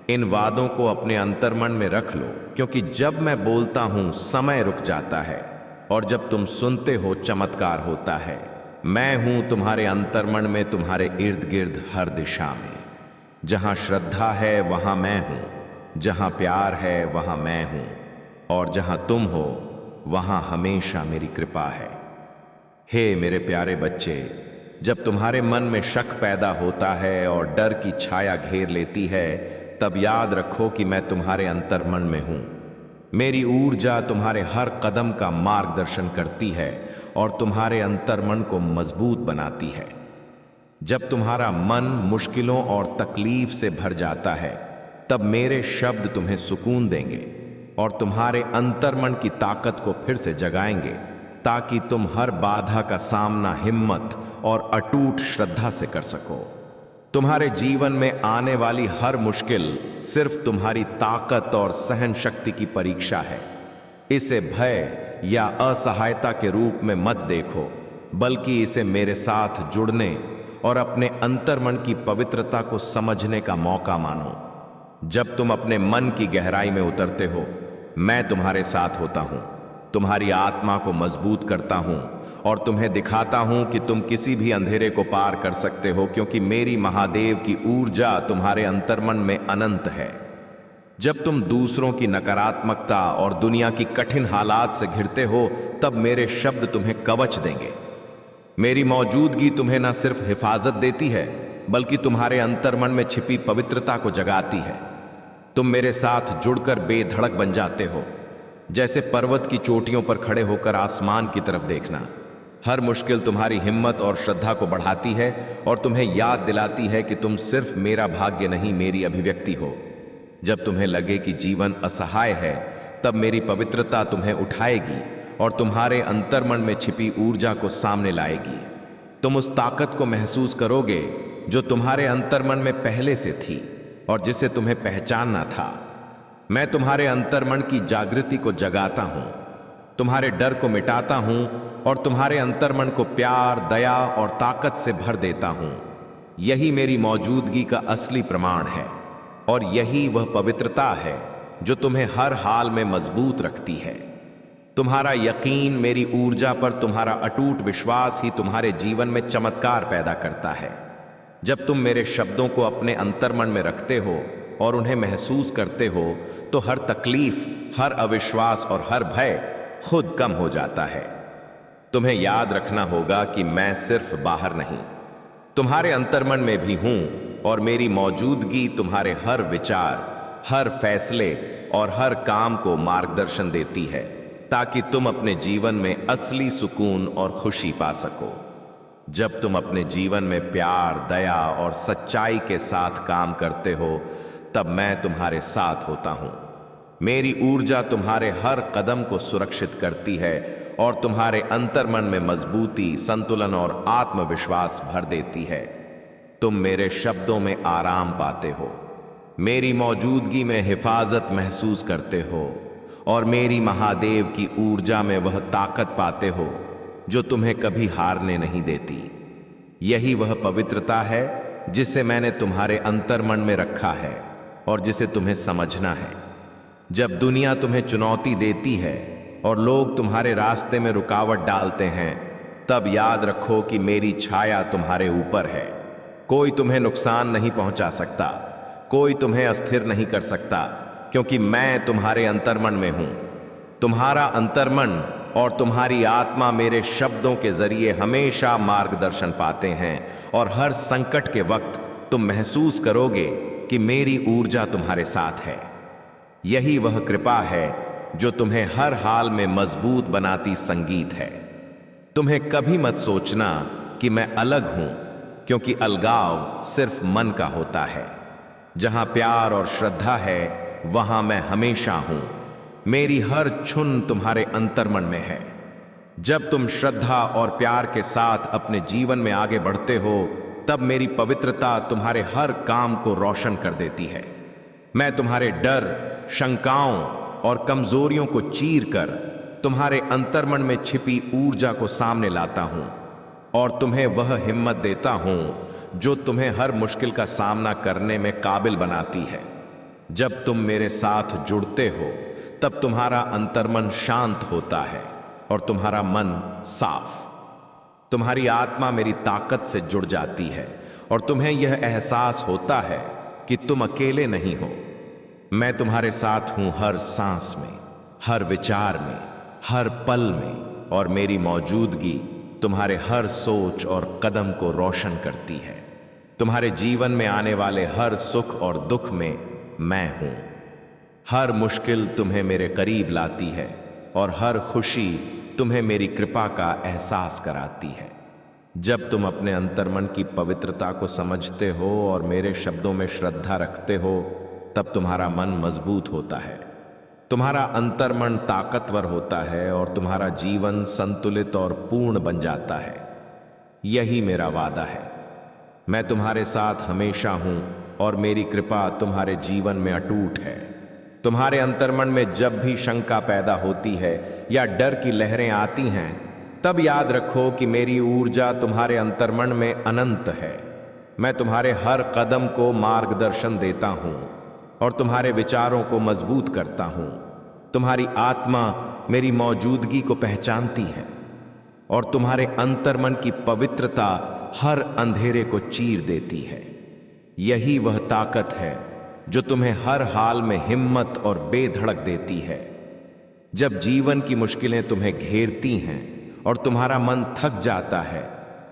इन वादों को अपने अंतर्मन में रख लो, क्योंकि जब मैं बोलता हूं समय रुक जाता है और जब तुम सुनते हो चमत्कार होता है। मैं हूं तुम्हारे अंतर्मन में, तुम्हारे इर्द गिर्द हर दिशा में। जहां श्रद्धा है वहां मैं हूं, जहां प्यार है वहां मैं हूं, और जहां तुम हो वहां हमेशा मेरी कृपा है। हे मेरे प्यारे बच्चे, जब तुम्हारे मन में शक पैदा होता है और डर की छाया घेर लेती है, तब याद रखो कि मैं तुम्हारे अंतर्मन में हूं। मेरी ऊर्जा तुम्हारे हर कदम का मार्गदर्शन करती है और तुम्हारे अंतर्मन को मजबूत बनाती है। जब तुम्हारा मन मुश्किलों और तकलीफ से भर जाता है, तब मेरे शब्द तुम्हें सुकून देंगे और तुम्हारे अंतर्मन की ताकत को फिर से जगाएंगे, ताकि तुम हर बाधा का सामना हिम्मत और अटूट श्रद्धा से कर सको। तुम्हारे जीवन में आने वाली हर मुश्किल सिर्फ तुम्हारी ताकत और सहन शक्ति की परीक्षा है। इसे भय या असहायता के रूप में मत देखो, बल्कि इसे मेरे साथ जुड़ने और अपने अंतर्मन की पवित्रता को समझने का मौका मानो। जब तुम अपने मन की गहराई में उतरते हो, मैं तुम्हारे साथ होता हूं, तुम्हारी आत्मा को मजबूत करता हूं और तुम्हें दिखाता हूं कि तुम किसी भी अंधेरे को पार कर सकते हो, क्योंकि मेरी महादेव की ऊर्जा तुम्हारे अंतर्मन में अनंत है। जब तुम दूसरों की नकारात्मकता और दुनिया की कठिन हालात से घिरते हो, तब मेरे शब्द तुम्हें कवच देंगे। मेरी मौजूदगी तुम्हें न सिर्फ हिफाजत देती है, बल्कि तुम्हारे अंतर्मन में छिपी पवित्रता को जगाती है। तुम मेरे साथ जुड़कर बेधड़क बन जाते हो, जैसे पर्वत की चोटियों पर खड़े होकर आसमान की तरफ देखना। हर मुश्किल तुम्हारी हिम्मत और श्रद्धा को बढ़ाती है और तुम्हें याद दिलाती है कि तुम सिर्फ मेरा भाग्य नहीं, मेरी अभिव्यक्ति हो। जब तुम्हें लगे कि जीवन असहाय है, तब मेरी पवित्रता तुम्हें उठाएगी और तुम्हारे अंतर्मन में छिपी ऊर्जा को सामने लाएगी। तुम उस ताकत को महसूस करोगे जो तुम्हारे अंतर्मन में पहले से थी और जिसे तुम्हें पहचानना था। मैं तुम्हारे अंतर्मन की जागृति को जगाता हूं, तुम्हारे डर को मिटाता हूं और तुम्हारे अंतर्मन को प्यार, दया और ताकत से भर देता हूं। यही मेरी मौजूदगी का असली प्रमाण है और यही वह पवित्रता है जो तुम्हें हर हाल में मजबूत रखती है। तुम्हारा यकीन मेरी ऊर्जा पर, तुम्हारा अटूट विश्वास ही तुम्हारे जीवन में चमत्कार पैदा करता है। जब तुम मेरे शब्दों को अपने अंतर्मन में रखते हो और उन्हें महसूस करते हो, तो हर तकलीफ, हर अविश्वास और हर भय खुद कम हो जाता है। तुम्हें याद रखना होगा कि मैं सिर्फ बाहर नहीं, तुम्हारे अंतर्मन में भी हूं और मेरी मौजूदगी तुम्हारे हर विचार, हर फैसले और हर काम को मार्गदर्शन देती है, ताकि तुम अपने जीवन में असली सुकून और खुशी पा सको। जब तुम अपने जीवन में प्यार, दया और सच्चाई के साथ काम करते हो, तब मैं तुम्हारे साथ होता हूं। मेरी ऊर्जा तुम्हारे हर कदम को सुरक्षित करती है और तुम्हारे अंतर्मन में मजबूती, संतुलन और आत्मविश्वास भर देती है। तुम मेरे शब्दों में आराम पाते हो, मेरी मौजूदगी में हिफाजत महसूस करते हो और मेरी महादेव की ऊर्जा में वह ताकत पाते हो जो तुम्हें कभी हारने नहीं देती। यही वह पवित्रता है जिसे मैंने तुम्हारे अंतर्मन में रखा है और जिसे तुम्हें समझना है। जब दुनिया तुम्हें चुनौती देती है और लोग तुम्हारे रास्ते में रुकावट डालते हैं, तब याद रखो कि मेरी छाया तुम्हारे ऊपर है। कोई तुम्हें नुकसान नहीं पहुंचा सकता, कोई तुम्हें अस्थिर नहीं कर सकता, क्योंकि मैं तुम्हारे अंतर्मन में हूं। तुम्हारा अंतर्मन और तुम्हारी आत्मा मेरे शब्दों के जरिए हमेशा मार्गदर्शन पाते हैं और हर संकट के वक्त तुम महसूस करोगे कि मेरी ऊर्जा तुम्हारे साथ है। यही वह कृपा है जो तुम्हें हर हाल में मजबूत बनाती संगीत है। तुम्हें कभी मत सोचना कि मैं अलग हूं, क्योंकि अलगाव सिर्फ मन का होता है। जहां प्यार और श्रद्धा है, वहां मैं हमेशा हूं। मेरी हर छुन तुम्हारे अंतर्मन में है। जब तुम श्रद्धा और प्यार के साथ अपने जीवन में आगे बढ़ते हो, तब मेरी पवित्रता तुम्हारे हर काम को रोशन कर देती है। मैं तुम्हारे डर, शंकाओं और कमजोरियों को चीर कर तुम्हारे अंतर्मन में छिपी ऊर्जा को सामने लाता हूं और तुम्हें वह हिम्मत देता हूं जो तुम्हें हर मुश्किल का सामना करने में काबिल बनाती है। जब तुम मेरे साथ जुड़ते हो तब तुम्हारा अंतर्मन शांत होता है और तुम्हारा मन साफ। तुम्हारी आत्मा मेरी ताकत से जुड़ जाती है और तुम्हें यह एहसास होता है कि तुम अकेले नहीं हो। मैं तुम्हारे साथ हूं हर सांस में, हर विचार में, हर पल में, और मेरी मौजूदगी तुम्हारे हर सोच और कदम को रोशन करती है। तुम्हारे जीवन में आने वाले हर सुख और दुख में मैं हूं। हर मुश्किल तुम्हें मेरे करीब लाती है और हर खुशी तुम्हें मेरी कृपा का एहसास कराती है। जब तुम अपने अंतर्मन की पवित्रता को समझते हो और मेरे शब्दों में श्रद्धा रखते हो तब तुम्हारा मन मजबूत होता है, तुम्हारा अंतर्मन ताकतवर होता है और तुम्हारा जीवन संतुलित और पूर्ण बन जाता है। यही मेरा वादा है। मैं तुम्हारे साथ हमेशा हूं और मेरी कृपा तुम्हारे जीवन में अटूट है। तुम्हारे अंतर्मन में जब भी शंका पैदा होती है या डर की लहरें आती हैं, तब याद रखो कि मेरी ऊर्जा तुम्हारे अंतर्मन में अनंत है। मैं तुम्हारे हर कदम को मार्गदर्शन देता हूं और तुम्हारे विचारों को मजबूत करता हूं। तुम्हारी आत्मा मेरी मौजूदगी को पहचानती है और तुम्हारे अंतर्मन की पवित्रता हर अंधेरे को चीर देती है। यही वह ताकत है जो तुम्हें हर हाल में हिम्मत और बेधड़क देती है। जब जीवन की मुश्किलें तुम्हें घेरती हैं और तुम्हारा मन थक जाता है,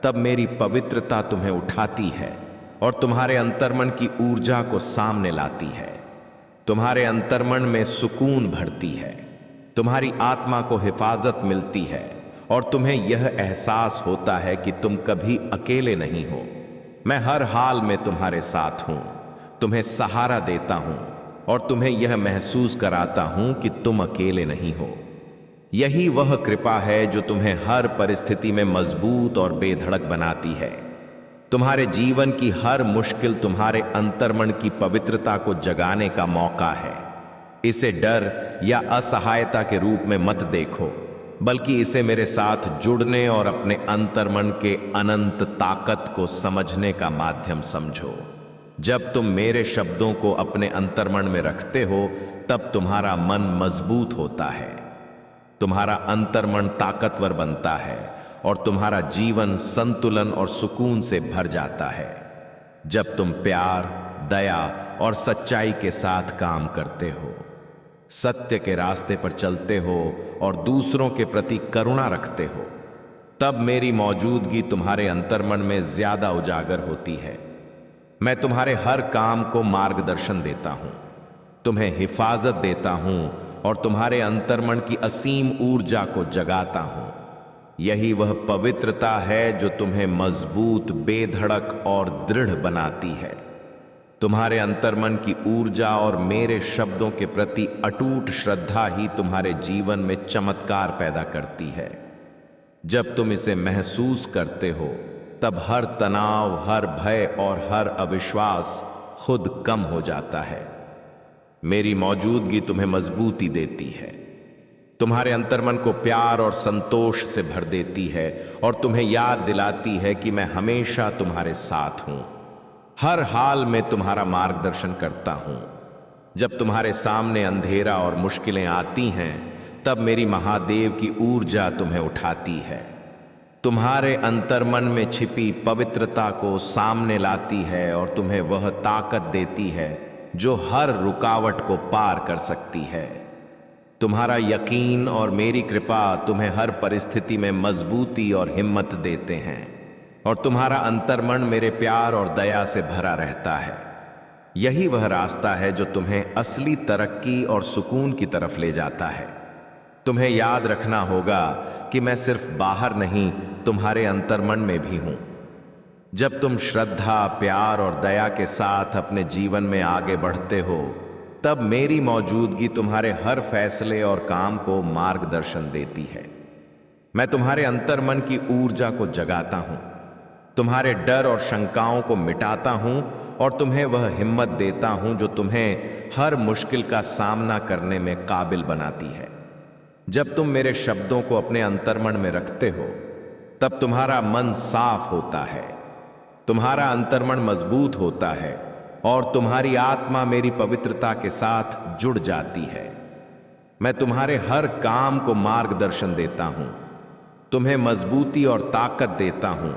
तब मेरी पवित्रता तुम्हें उठाती है और तुम्हारे अंतर्मन की ऊर्जा को सामने लाती है। तुम्हारे अंतर्मन में सुकून भरती है, तुम्हारी आत्मा को हिफाजत मिलती है और तुम्हें यह एहसास होता है कि तुम कभी अकेले नहीं हो। मैं हर हाल में तुम्हारे साथ हूं, तुम्हें सहारा देता हूं और तुम्हें यह महसूस कराता हूं कि तुम अकेले नहीं हो। यही वह कृपा है जो तुम्हें हर परिस्थिति में मजबूत और बेधड़क बनाती है। तुम्हारे जीवन की हर मुश्किल तुम्हारे अंतर्मन की पवित्रता को जगाने का मौका है। इसे डर या असहायता के रूप में मत देखो, बल्कि इसे मेरे साथ जुड़ने और अपने अंतर्मन के अनंत ताकत को समझने का माध्यम समझो। जब तुम मेरे शब्दों को अपने अंतर्मन में रखते हो, तब तुम्हारा मन मजबूत होता है, तुम्हारा अंतर्मन ताकतवर बनता है और तुम्हारा जीवन संतुलन और सुकून से भर जाता है। जब तुम प्यार, दया और सच्चाई के साथ काम करते हो, सत्य के रास्ते पर चलते हो और दूसरों के प्रति करुणा रखते हो, तब मेरी मौजूदगी तुम्हारे अंतर्मन में ज्यादा उजागर होती है। मैं तुम्हारे हर काम को मार्गदर्शन देता हूं, तुम्हें हिफाजत देता हूं और तुम्हारे अंतर्मन की असीम ऊर्जा को जगाता हूं। यही वह पवित्रता है जो तुम्हें मजबूत, बेधड़क और दृढ़ बनाती है। तुम्हारे अंतर्मन की ऊर्जा और मेरे शब्दों के प्रति अटूट श्रद्धा ही तुम्हारे जीवन में चमत्कार पैदा करती है। जब तुम इसे महसूस करते हो, तब हर तनाव, हर भय और हर अविश्वास खुद कम हो जाता है। मेरी मौजूदगी तुम्हें मजबूती देती है, तुम्हारे अंतर्मन को प्यार और संतोष से भर देती है और तुम्हें याद दिलाती है कि मैं हमेशा तुम्हारे साथ हूं, हर हाल में तुम्हारा मार्गदर्शन करता हूं। जब तुम्हारे सामने अंधेरा और मुश्किलें आती हैं, तब मेरी महादेव की ऊर्जा तुम्हें उठाती है, तुम्हारे अंतर्मन में छिपी पवित्रता को सामने लाती है और तुम्हें वह ताकत देती है जो हर रुकावट को पार कर सकती है। तुम्हारा यकीन और मेरी कृपा तुम्हें हर परिस्थिति में मजबूती और हिम्मत देते हैं और तुम्हारा अंतर्मन मेरे प्यार और दया से भरा रहता है। यही वह रास्ता है जो तुम्हें असली तरक्की और सुकून की तरफ ले जाता है। तुम्हें याद रखना होगा कि मैं सिर्फ बाहर नहीं, तुम्हारे अंतर्मन में भी हूं। जब तुम श्रद्धा, प्यार और दया के साथ अपने जीवन में आगे बढ़ते हो, तब मेरी मौजूदगी तुम्हारे हर फैसले और काम को मार्गदर्शन देती है। मैं तुम्हारे अंतर्मन की ऊर्जा को जगाता हूं, तुम्हारे डर और शंकाओं को मिटाता हूं और तुम्हें वह हिम्मत देता हूं जो तुम्हें हर मुश्किल का सामना करने में काबिल बनाती है। जब तुम मेरे शब्दों को अपने अंतर्मन में रखते हो, तब तुम्हारा मन साफ होता है, तुम्हारा अंतर्मन मजबूत होता है और तुम्हारी आत्मा मेरी पवित्रता के साथ जुड़ जाती है। मैं तुम्हारे हर काम को मार्गदर्शन देता हूं, तुम्हें मजबूती और ताकत देता हूं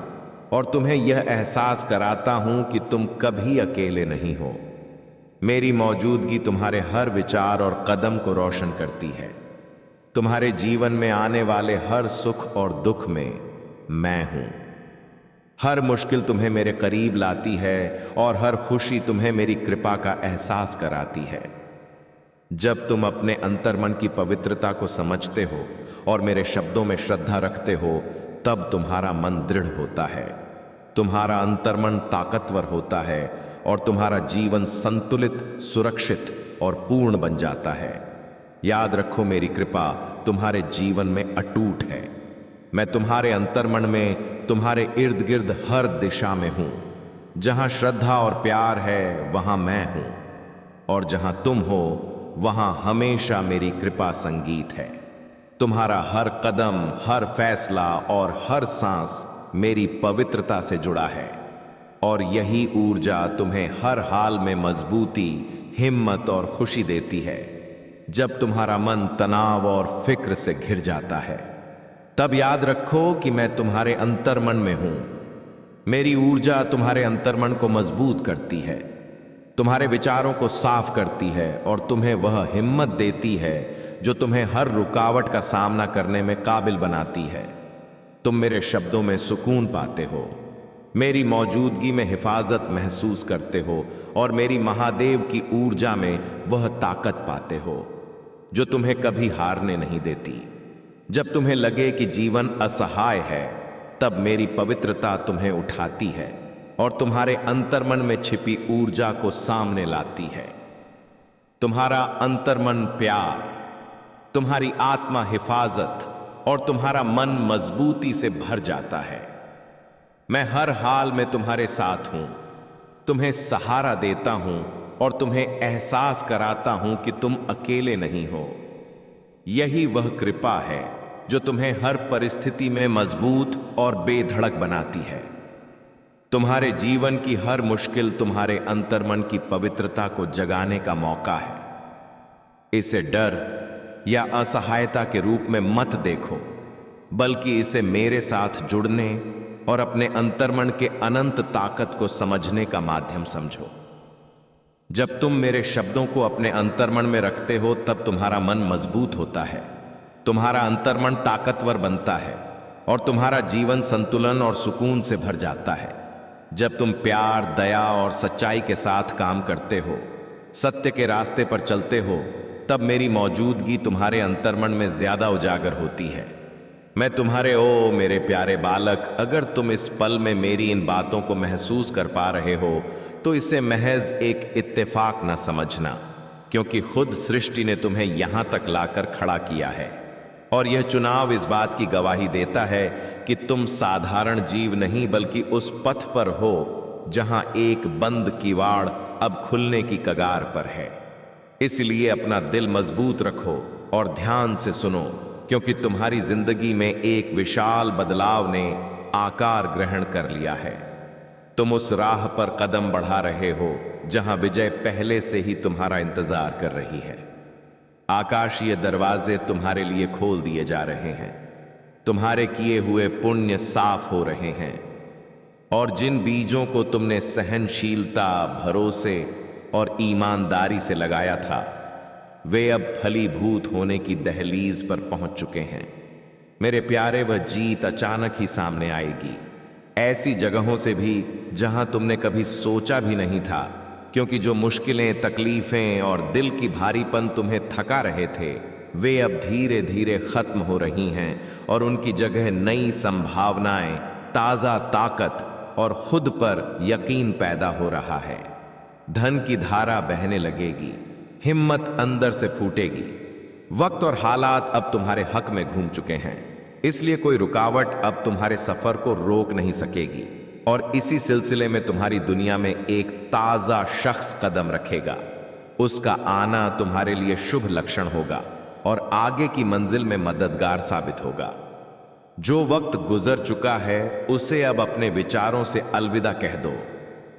और तुम्हें यह एहसास कराता हूं कि तुम कभी अकेले नहीं हो। मेरी मौजूदगी तुम्हारे हर विचार और कदम को रोशन करती है। तुम्हारे जीवन में आने वाले हर सुख और दुख में मैं हूं। हर मुश्किल तुम्हें मेरे करीब लाती है और हर खुशी तुम्हें मेरी कृपा का एहसास कराती है। जब तुम अपने अंतर्मन की पवित्रता को समझते हो और मेरे शब्दों में श्रद्धा रखते हो, तब तुम्हारा मन दृढ़ होता है, तुम्हारा अंतर्मन ताकतवर होता है और तुम्हारा जीवन संतुलित, सुरक्षित और पूर्ण बन जाता है। याद रखो, मेरी कृपा तुम्हारे जीवन में अटूट है। मैं तुम्हारे अंतर्मन में, तुम्हारे इर्द गिर्द हर दिशा में हूं। जहां श्रद्धा और प्यार है वहां मैं हूं, और जहां तुम हो वहां हमेशा मेरी कृपा संगीत है। तुम्हारा हर कदम, हर फैसला और हर सांस मेरी पवित्रता से जुड़ा है, और यही ऊर्जा तुम्हें हर हाल में मजबूती, हिम्मत और खुशी देती है। जब तुम्हारा मन तनाव और फिक्र से घिर जाता है, तब याद रखो कि मैं तुम्हारे अंतर्मन में हूं। मेरी ऊर्जा तुम्हारे अंतर्मन को मजबूत करती है, तुम्हारे विचारों को साफ करती है और तुम्हें वह हिम्मत देती है जो तुम्हें हर रुकावट का सामना करने में काबिल बनाती है। तुम मेरे शब्दों में सुकून पाते हो, मेरी मौजूदगी में हिफाजत महसूस करते हो और मेरी महादेव की ऊर्जा में वह ताकत पाते हो जो तुम्हें कभी हारने नहीं देती। जब तुम्हें लगे कि जीवन असहाय है, तब मेरी पवित्रता तुम्हें उठाती है और तुम्हारे अंतर्मन में छिपी ऊर्जा को सामने लाती है। तुम्हारा अंतर्मन प्यार, तुम्हारी आत्मा हिफाजत और तुम्हारा मन मजबूती से भर जाता है। मैं हर हाल में तुम्हारे साथ हूं, तुम्हें सहारा देता हूं और तुम्हें एहसास कराता हूं कि तुम अकेले नहीं हो। यही वह कृपा है जो तुम्हें हर परिस्थिति में मजबूत और बेधड़क बनाती है। तुम्हारे जीवन की हर मुश्किल तुम्हारे अंतर्मन की पवित्रता को जगाने का मौका है। इसे डर या असहायता के रूप में मत देखो, बल्कि इसे मेरे साथ जुड़ने और अपने अंतर्मन के अनंत ताकत को समझने का माध्यम समझो। जब तुम मेरे शब्दों को अपने अंतर्मन में रखते हो, तब तुम्हारा मन मजबूत होता है, तुम्हारा अंतर्मन ताकतवर बनता है और तुम्हारा जीवन संतुलन और सुकून से भर जाता है। जब तुम प्यार, दया और सच्चाई के साथ काम करते हो, सत्य के रास्ते पर चलते हो, तब मेरी मौजूदगी तुम्हारे अंतर्मन में ज्यादा उजागर होती है। मैं तुम्हारे, ओ मेरे प्यारे बालक, अगर तुम इस पल में मेरी इन बातों को महसूस कर पा रहे हो, तो इसे महज एक इत्तेफाक न समझना, क्योंकि खुद सृष्टि ने तुम्हें यहां तक लाकर खड़ा किया है। और यह चुनाव इस बात की गवाही देता है कि तुम साधारण जीव नहीं, बल्कि उस पथ पर हो जहां एक बंद किवाड़ अब खुलने की कगार पर है। इसलिए अपना दिल मजबूत रखो और ध्यान से सुनो, क्योंकि तुम्हारी जिंदगी में एक विशाल बदलाव ने आकार ग्रहण कर लिया है। तुम उस राह पर कदम बढ़ा रहे हो जहां विजय पहले से ही तुम्हारा इंतजार कर रही है। आकाशीय दरवाजे तुम्हारे लिए खोल दिए जा रहे हैं, तुम्हारे किए हुए पुण्य साफ हो रहे हैं, और जिन बीजों को तुमने सहनशीलता, भरोसे और ईमानदारी से लगाया था, वे अब फलीभूत होने की दहलीज पर पहुंच चुके हैं। मेरे प्यारे, वह जीत अचानक ही सामने आएगी, ऐसी जगहों से भी जहां तुमने कभी सोचा भी नहीं था, क्योंकि जो मुश्किलें, तकलीफें और दिल की भारीपन तुम्हें थका रहे थे, वे अब धीरे धीरे खत्म हो रही हैं और उनकी जगह नई संभावनाएं, ताजा ताकत और खुद पर यकीन पैदा हो रहा है। धन की धारा बहने लगेगी, हिम्मत अंदर से फूटेगी। वक्त और हालात अब तुम्हारे हक में घूम चुके हैं, इसलिए कोई रुकावट अब तुम्हारे सफर को रोक नहीं सकेगी। और इसी सिलसिले में तुम्हारी दुनिया में एक ताजा शख्स कदम रखेगा। उसका आना तुम्हारे लिए शुभ लक्षण होगा और आगे की मंजिल में मददगार साबित होगा। जो वक्त गुजर चुका है, उसे अब अपने विचारों से अलविदा कह दो।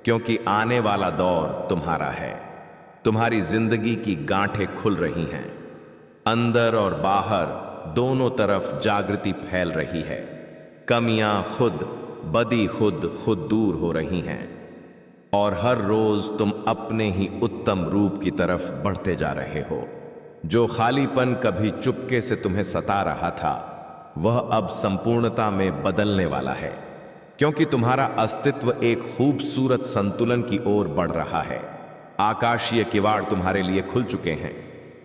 क्योंकि आने वाला दौर तुम्हारा है। तुम्हारी जिंदगी की गांठें खुल रही हैं। अंदर और बाहर दोनों तरफ जागृति फैल रही है। कमियां खुद बदी खुद दूर हो रही हैं और हर रोज तुम अपने ही उत्तम रूप की तरफ बढ़ते जा रहे हो। जो खालीपन कभी चुपके से तुम्हें सता रहा था, वह अब संपूर्णता में बदलने वाला है, क्योंकि तुम्हारा अस्तित्व एक खूबसूरत संतुलन की ओर बढ़ रहा है। आकाशीय किवाड़ तुम्हारे लिए खुल चुके हैं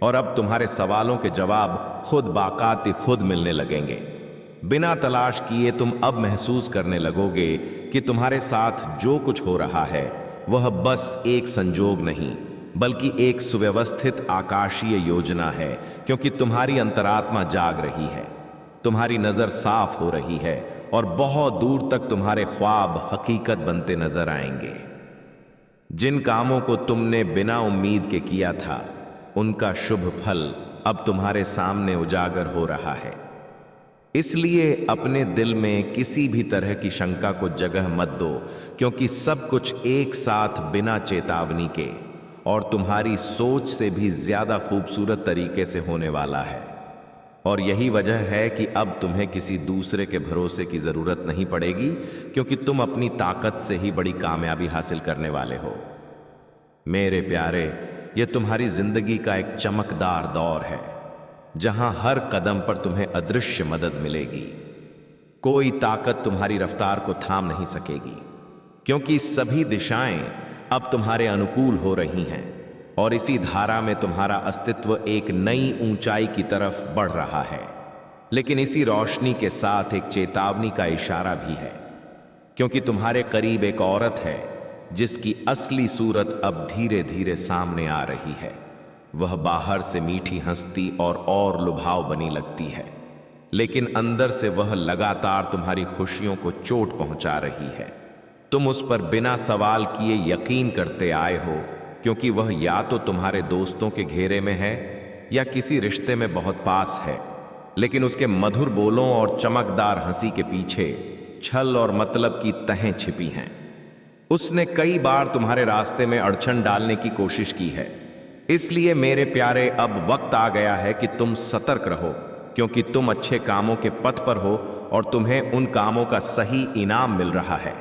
और अब तुम्हारे सवालों के जवाब खुद बाकाती खुद मिलने लगेंगे। बिना तलाश किए तुम अब महसूस करने लगोगे कि तुम्हारे साथ जो कुछ हो रहा है वह बस एक संजोग नहीं, बल्कि एक सुव्यवस्थित आकाशीय योजना है, क्योंकि तुम्हारी अंतरात्मा जाग रही है, तुम्हारी नजर साफ हो रही है और बहुत दूर तक तुम्हारे ख्वाब हकीकत बनते नजर आएंगे। जिन कामों को तुमने बिना उम्मीद के किया था, उनका शुभ फल अब तुम्हारे सामने उजागर हो रहा है। इसलिए अपने दिल में किसी भी तरह की शंका को जगह मत दो, क्योंकि सब कुछ एक साथ बिना चेतावनी के और तुम्हारी सोच से भी ज्यादा खूबसूरत तरीके से होने वाला है। और यही वजह है कि अब तुम्हें किसी दूसरे के भरोसे की जरूरत नहीं पड़ेगी, क्योंकि तुम अपनी ताकत से ही बड़ी कामयाबी हासिल करने वाले हो। मेरे प्यारे, यह तुम्हारी जिंदगी का एक चमकदार दौर है, जहां हर कदम पर तुम्हें अदृश्य मदद मिलेगी। कोई ताकत तुम्हारी रफ्तार को थाम नहीं सकेगी, क्योंकि सभी दिशाएं अब तुम्हारे अनुकूल हो रही हैं और इसी धारा में तुम्हारा अस्तित्व एक नई ऊंचाई की तरफ बढ़ रहा है। लेकिन इसी रोशनी के साथ एक चेतावनी का इशारा भी है, क्योंकि तुम्हारे करीब एक औरत है जिसकी असली सूरत अब धीरे धीरे सामने आ रही है। वह बाहर से मीठी हंसती और लुभाव बनी लगती है, लेकिन अंदर से वह लगातार तुम्हारी खुशियों को चोट पहुंचा रही है। तुम उस पर बिना सवाल किए यकीन करते आए हो, क्योंकि वह या तो तुम्हारे दोस्तों के घेरे में है या किसी रिश्ते में बहुत पास है, लेकिन उसके मधुर बोलों और चमकदार हंसी के पीछे छल और मतलब की तहें छिपी हैं। उसने कई बार तुम्हारे रास्ते में अड़चन डालने की कोशिश की है। इसलिए मेरे प्यारे, अब वक्त आ गया है कि तुम सतर्क रहो, क्योंकि तुम अच्छे कामों के पथ पर हो और तुम्हें उन कामों का सही इनाम मिल रहा है।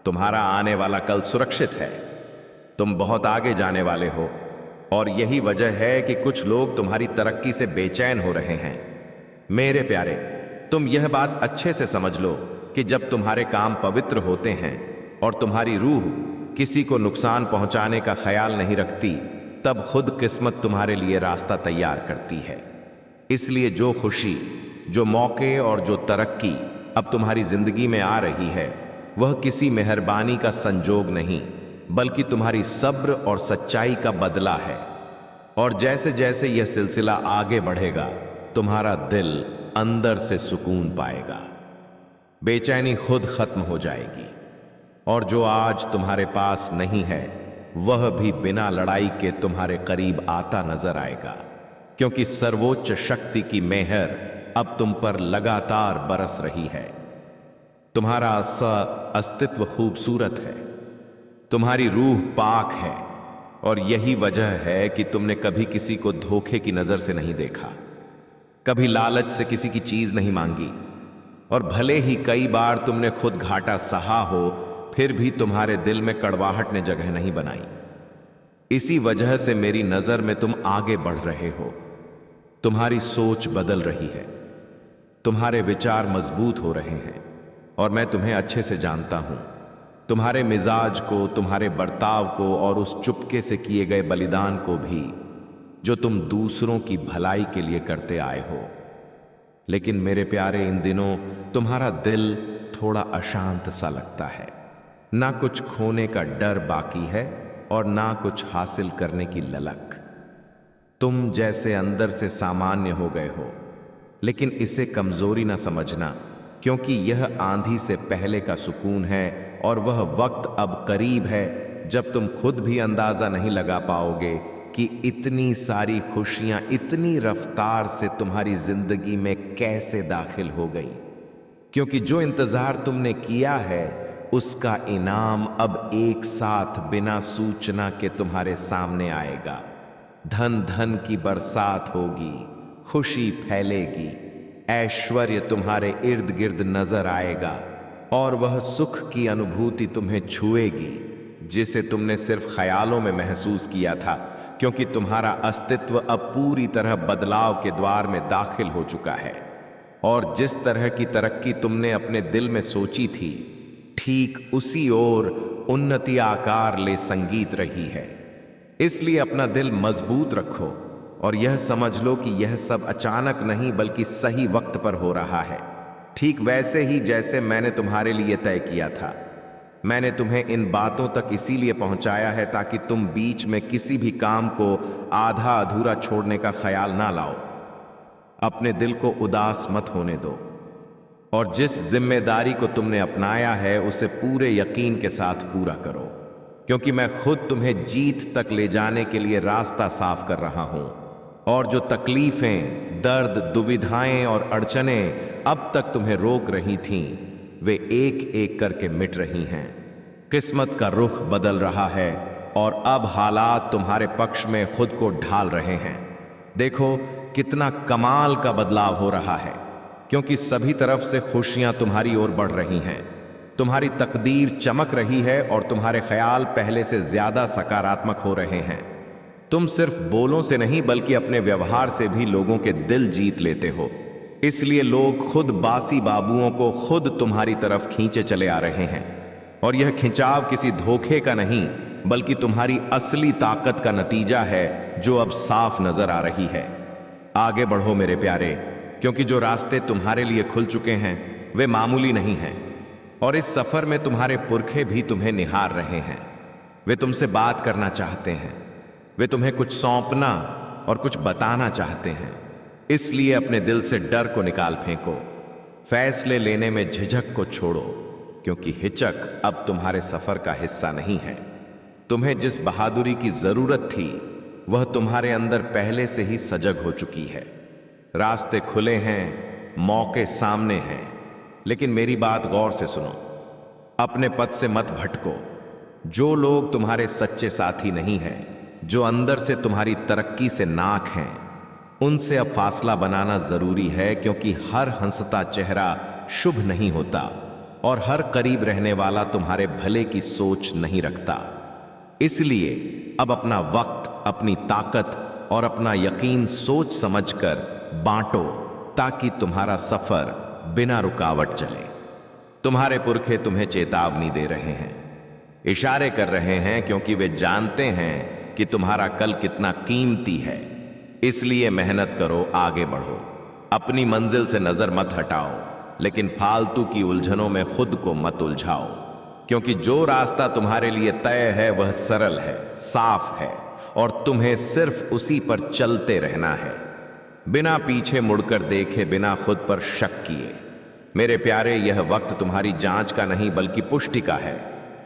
तुम्हारा आने वाला कल सुरक्षित है। तुम बहुत आगे जाने वाले हो और यही वजह है कि कुछ लोग तुम्हारी तरक्की से बेचैन हो रहे हैं। मेरे प्यारे, तुम यह बात अच्छे से समझ लो कि जब तुम्हारे काम पवित्र होते हैं और तुम्हारी रूह किसी को नुकसान पहुंचाने का ख्याल नहीं रखती, तब खुद किस्मत तुम्हारे लिए रास्ता तैयार करती है। इसलिए जो खुशी, जो मौके और जो तरक्की अब तुम्हारी जिंदगी में आ रही है, वह किसी मेहरबानी का संजोग नहीं, बल्कि तुम्हारी सब्र और सच्चाई का बदला है। और जैसे जैसे यह सिलसिला आगे बढ़ेगा, तुम्हारा दिल अंदर से सुकून पाएगा, बेचैनी खुद खत्म हो जाएगी, और जो आज तुम्हारे पास नहीं है वह भी बिना लड़ाई के तुम्हारे करीब आता नजर आएगा, क्योंकि सर्वोच्च शक्ति की मेहर अब तुम पर लगातार बरस रही है। तुम्हारा अस्तित्व खूबसूरत है, तुम्हारी रूह पाक है, और यही वजह है कि तुमने कभी किसी को धोखे की नजर से नहीं देखा, कभी लालच से किसी की चीज नहीं मांगी, और भले ही कई बार तुमने खुद घाटा सहा हो, फिर भी तुम्हारे दिल में कड़वाहट ने जगह नहीं बनाई। इसी वजह से मेरी नजर में तुम आगे बढ़ रहे हो। तुम्हारी सोच बदल रही है, तुम्हारे विचार मजबूत हो रहे हैं, और मैं तुम्हें अच्छे से जानता हूं। तुम्हारे मिजाज को, तुम्हारे बर्ताव को और उस चुपके से किए गए बलिदान को भी, जो तुम दूसरों की भलाई के लिए करते आए हो। लेकिन मेरे प्यारे, इन दिनों तुम्हारा दिल थोड़ा अशांत सा लगता है। ना कुछ खोने का डर बाकी है और ना कुछ हासिल करने की ललक। तुम जैसे अंदर से सामान्य हो गए हो, लेकिन इसे कमजोरी ना समझना, क्योंकि यह आंधी से पहले का सुकून है, और वह वक्त अब करीब है जब तुम खुद भी अंदाजा नहीं लगा पाओगे कि इतनी सारी खुशियां इतनी रफ्तार से तुम्हारी जिंदगी में कैसे दाखिल हो गई। क्योंकि जो इंतजार तुमने किया है उसका इनाम अब एक साथ बिना सूचना के तुम्हारे सामने आएगा। धन धन की बरसात होगी, खुशी फैलेगी, ऐश्वर्य तुम्हारे इर्द गिर्द नजर आएगा और वह सुख की अनुभूति तुम्हें छुएगी जिसे तुमने सिर्फ ख्यालों में महसूस किया था, क्योंकि तुम्हारा अस्तित्व अब पूरी तरह बदलाव के द्वार में दाखिल हो चुका है। और जिस तरह की तरक्की तुमने अपने दिल में सोची थी, ठीक उसी ओर उन्नति आकार ले संगीत रही है। इसलिए अपना दिल मजबूत रखो और यह समझ लो कि यह सब अचानक नहीं बल्कि सही वक्त पर हो रहा है, ठीक वैसे ही जैसे मैंने तुम्हारे लिए तय किया था। मैंने तुम्हें इन बातों तक इसीलिए पहुंचाया है ताकि तुम बीच में किसी भी काम को आधा अधूरा छोड़ने का ख्याल ना लाओ। अपने दिल को उदास मत होने दो और जिस जिम्मेदारी को तुमने अपनाया है उसे पूरे यकीन के साथ पूरा करो, क्योंकि मैं खुद तुम्हें जीत तक ले जाने के लिए रास्ता साफ कर रहा हूं। और जो तकलीफें, दर्द, दुविधाएं और अड़चनें अब तक तुम्हें रोक रही थीं, वे एक एक करके मिट रही हैं। किस्मत का रुख बदल रहा है और अब हालात तुम्हारे पक्ष में खुद को ढाल रहे हैं। देखो कितना कमाल का बदलाव हो रहा है, क्योंकि सभी तरफ से खुशियां तुम्हारी ओर बढ़ रही हैं। तुम्हारी तकदीर चमक रही है और तुम्हारे ख्याल पहले से ज्यादा सकारात्मक हो रहे हैं। तुम सिर्फ बोलों से नहीं बल्कि अपने व्यवहार से भी लोगों के दिल जीत लेते हो। इसलिए लोग खुद बासी बाबुओं को खुद तुम्हारी तरफ खींचे चले आ रहे हैं। और यह खिंचाव किसी धोखे का नहीं बल्कि तुम्हारी असली ताकत का नतीजा है जो अब साफ नजर आ रही है। आगे बढ़ो मेरे प्यारे, क्योंकि जो रास्ते तुम्हारे लिए खुल चुके हैं वे मामूली नहीं हैं। और इस सफर में तुम्हारे पुरखे भी तुम्हें निहार रहे हैं। वे तुमसे बात करना चाहते हैं, वे तुम्हें कुछ सौंपना और कुछ बताना चाहते हैं। इसलिए अपने दिल से डर को निकाल फेंको, फैसले लेने में झिझक को छोड़ो, क्योंकि हिचक अब तुम्हारे सफर का हिस्सा नहीं है। तुम्हें जिस बहादुरी की जरूरत थी वह तुम्हारे अंदर पहले से ही सजग हो चुकी है। रास्ते खुले हैं, मौके सामने हैं, लेकिन मेरी बात गौर से सुनो। अपने पथ से मत भटको। जो लोग तुम्हारे सच्चे साथी नहीं हैं, जो अंदर से तुम्हारी तरक्की से नाक हैं, उनसे अब फासला बनाना जरूरी है, क्योंकि हर हंसता चेहरा शुभ नहीं होता और हर करीब रहने वाला तुम्हारे भले की सोच नहीं रखता। इसलिए अब अपना वक्त, अपनी ताकत और अपना यकीन सोच समझकर बांटो, ताकि तुम्हारा सफर बिना रुकावट चले। तुम्हारे पुरखे तुम्हें चेतावनी दे रहे हैं, इशारे कर रहे हैं, क्योंकि वे जानते हैं कि तुम्हारा कल कितना कीमती है। इसलिए मेहनत करो, आगे बढ़ो, अपनी मंजिल से नजर मत हटाओ, लेकिन फालतू की उलझनों में खुद को मत उलझाओ, क्योंकि जो रास्ता तुम्हारे लिए तय है वह सरल है, साफ है और तुम्हें सिर्फ उसी पर चलते रहना है, बिना पीछे मुड़कर देखे, बिना खुद पर शक किए। मेरे प्यारे, यह वक्त तुम्हारी जांच का नहीं बल्कि पुष्टि का है,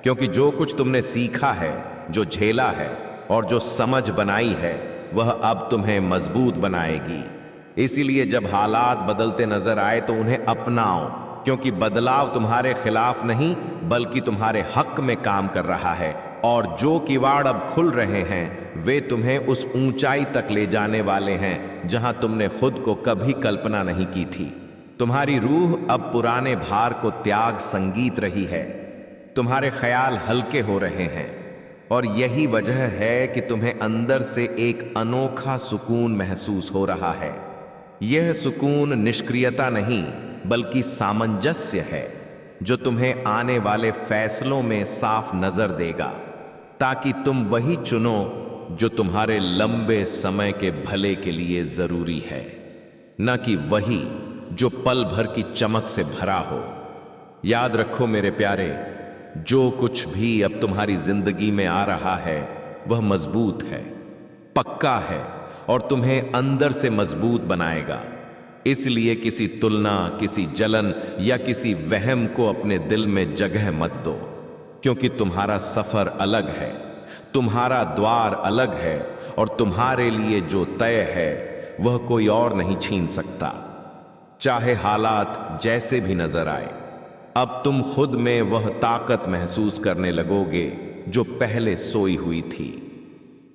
क्योंकि जो कुछ तुमने सीखा है, जो झेला है और जो समझ बनाई है, वह अब तुम्हें मजबूत बनाएगी। इसीलिए जब हालात बदलते नजर आए तो उन्हें अपनाओ, क्योंकि बदलाव तुम्हारे खिलाफ नहीं बल्कि तुम्हारे हक में काम कर रहा है। और जो किवाड़ अब खुल रहे हैं वे तुम्हें उस ऊंचाई तक ले जाने वाले हैं जहां तुमने खुद को कभी कल्पना नहीं की थी। तुम्हारी रूह अब पुराने भार को त्याग संगीत रही है, तुम्हारे ख्याल हल्के हो रहे हैं और यही वजह है कि तुम्हें अंदर से एक अनोखा सुकून महसूस हो रहा है। यह सुकून निष्क्रियता नहीं बल्कि सामंजस्य है, जो तुम्हें आने वाले फैसलों में साफ नजर देगा, ताकि तुम वही चुनो जो तुम्हारे लंबे समय के भले के लिए जरूरी है, न कि वही जो पल भर की चमक से भरा हो। याद रखो मेरे प्यारे, जो कुछ भी अब तुम्हारी जिंदगी में आ रहा है वह मजबूत है, पक्का है और तुम्हें अंदर से मजबूत बनाएगा। इसलिए किसी तुलना, किसी जलन या किसी वहम को अपने दिल में जगह मत दो, क्योंकि तुम्हारा सफर अलग है, तुम्हारा द्वार अलग है और तुम्हारे लिए जो तय है वह कोई और नहीं छीन सकता। चाहे हालात जैसे भी नजर आए, अब तुम खुद में वह ताकत महसूस करने लगोगे जो पहले सोई हुई थी,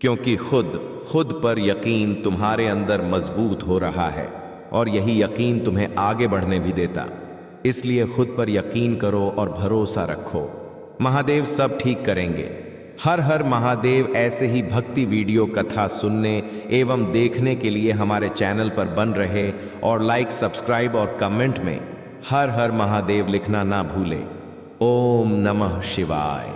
क्योंकि खुद पर यकीन तुम्हारे अंदर मजबूत हो रहा है और यही यकीन तुम्हें आगे बढ़ने भी देता। इसलिए खुद पर यकीन करो और भरोसा रखो, महादेव सब ठीक करेंगे। हर हर महादेव। ऐसे ही भक्ति वीडियो कथा सुनने एवं देखने के लिए हमारे चैनल पर बन रहे और लाइक, सब्सक्राइब और कमेंट में हर हर महादेव लिखना ना भूले। ओम नमः शिवाय।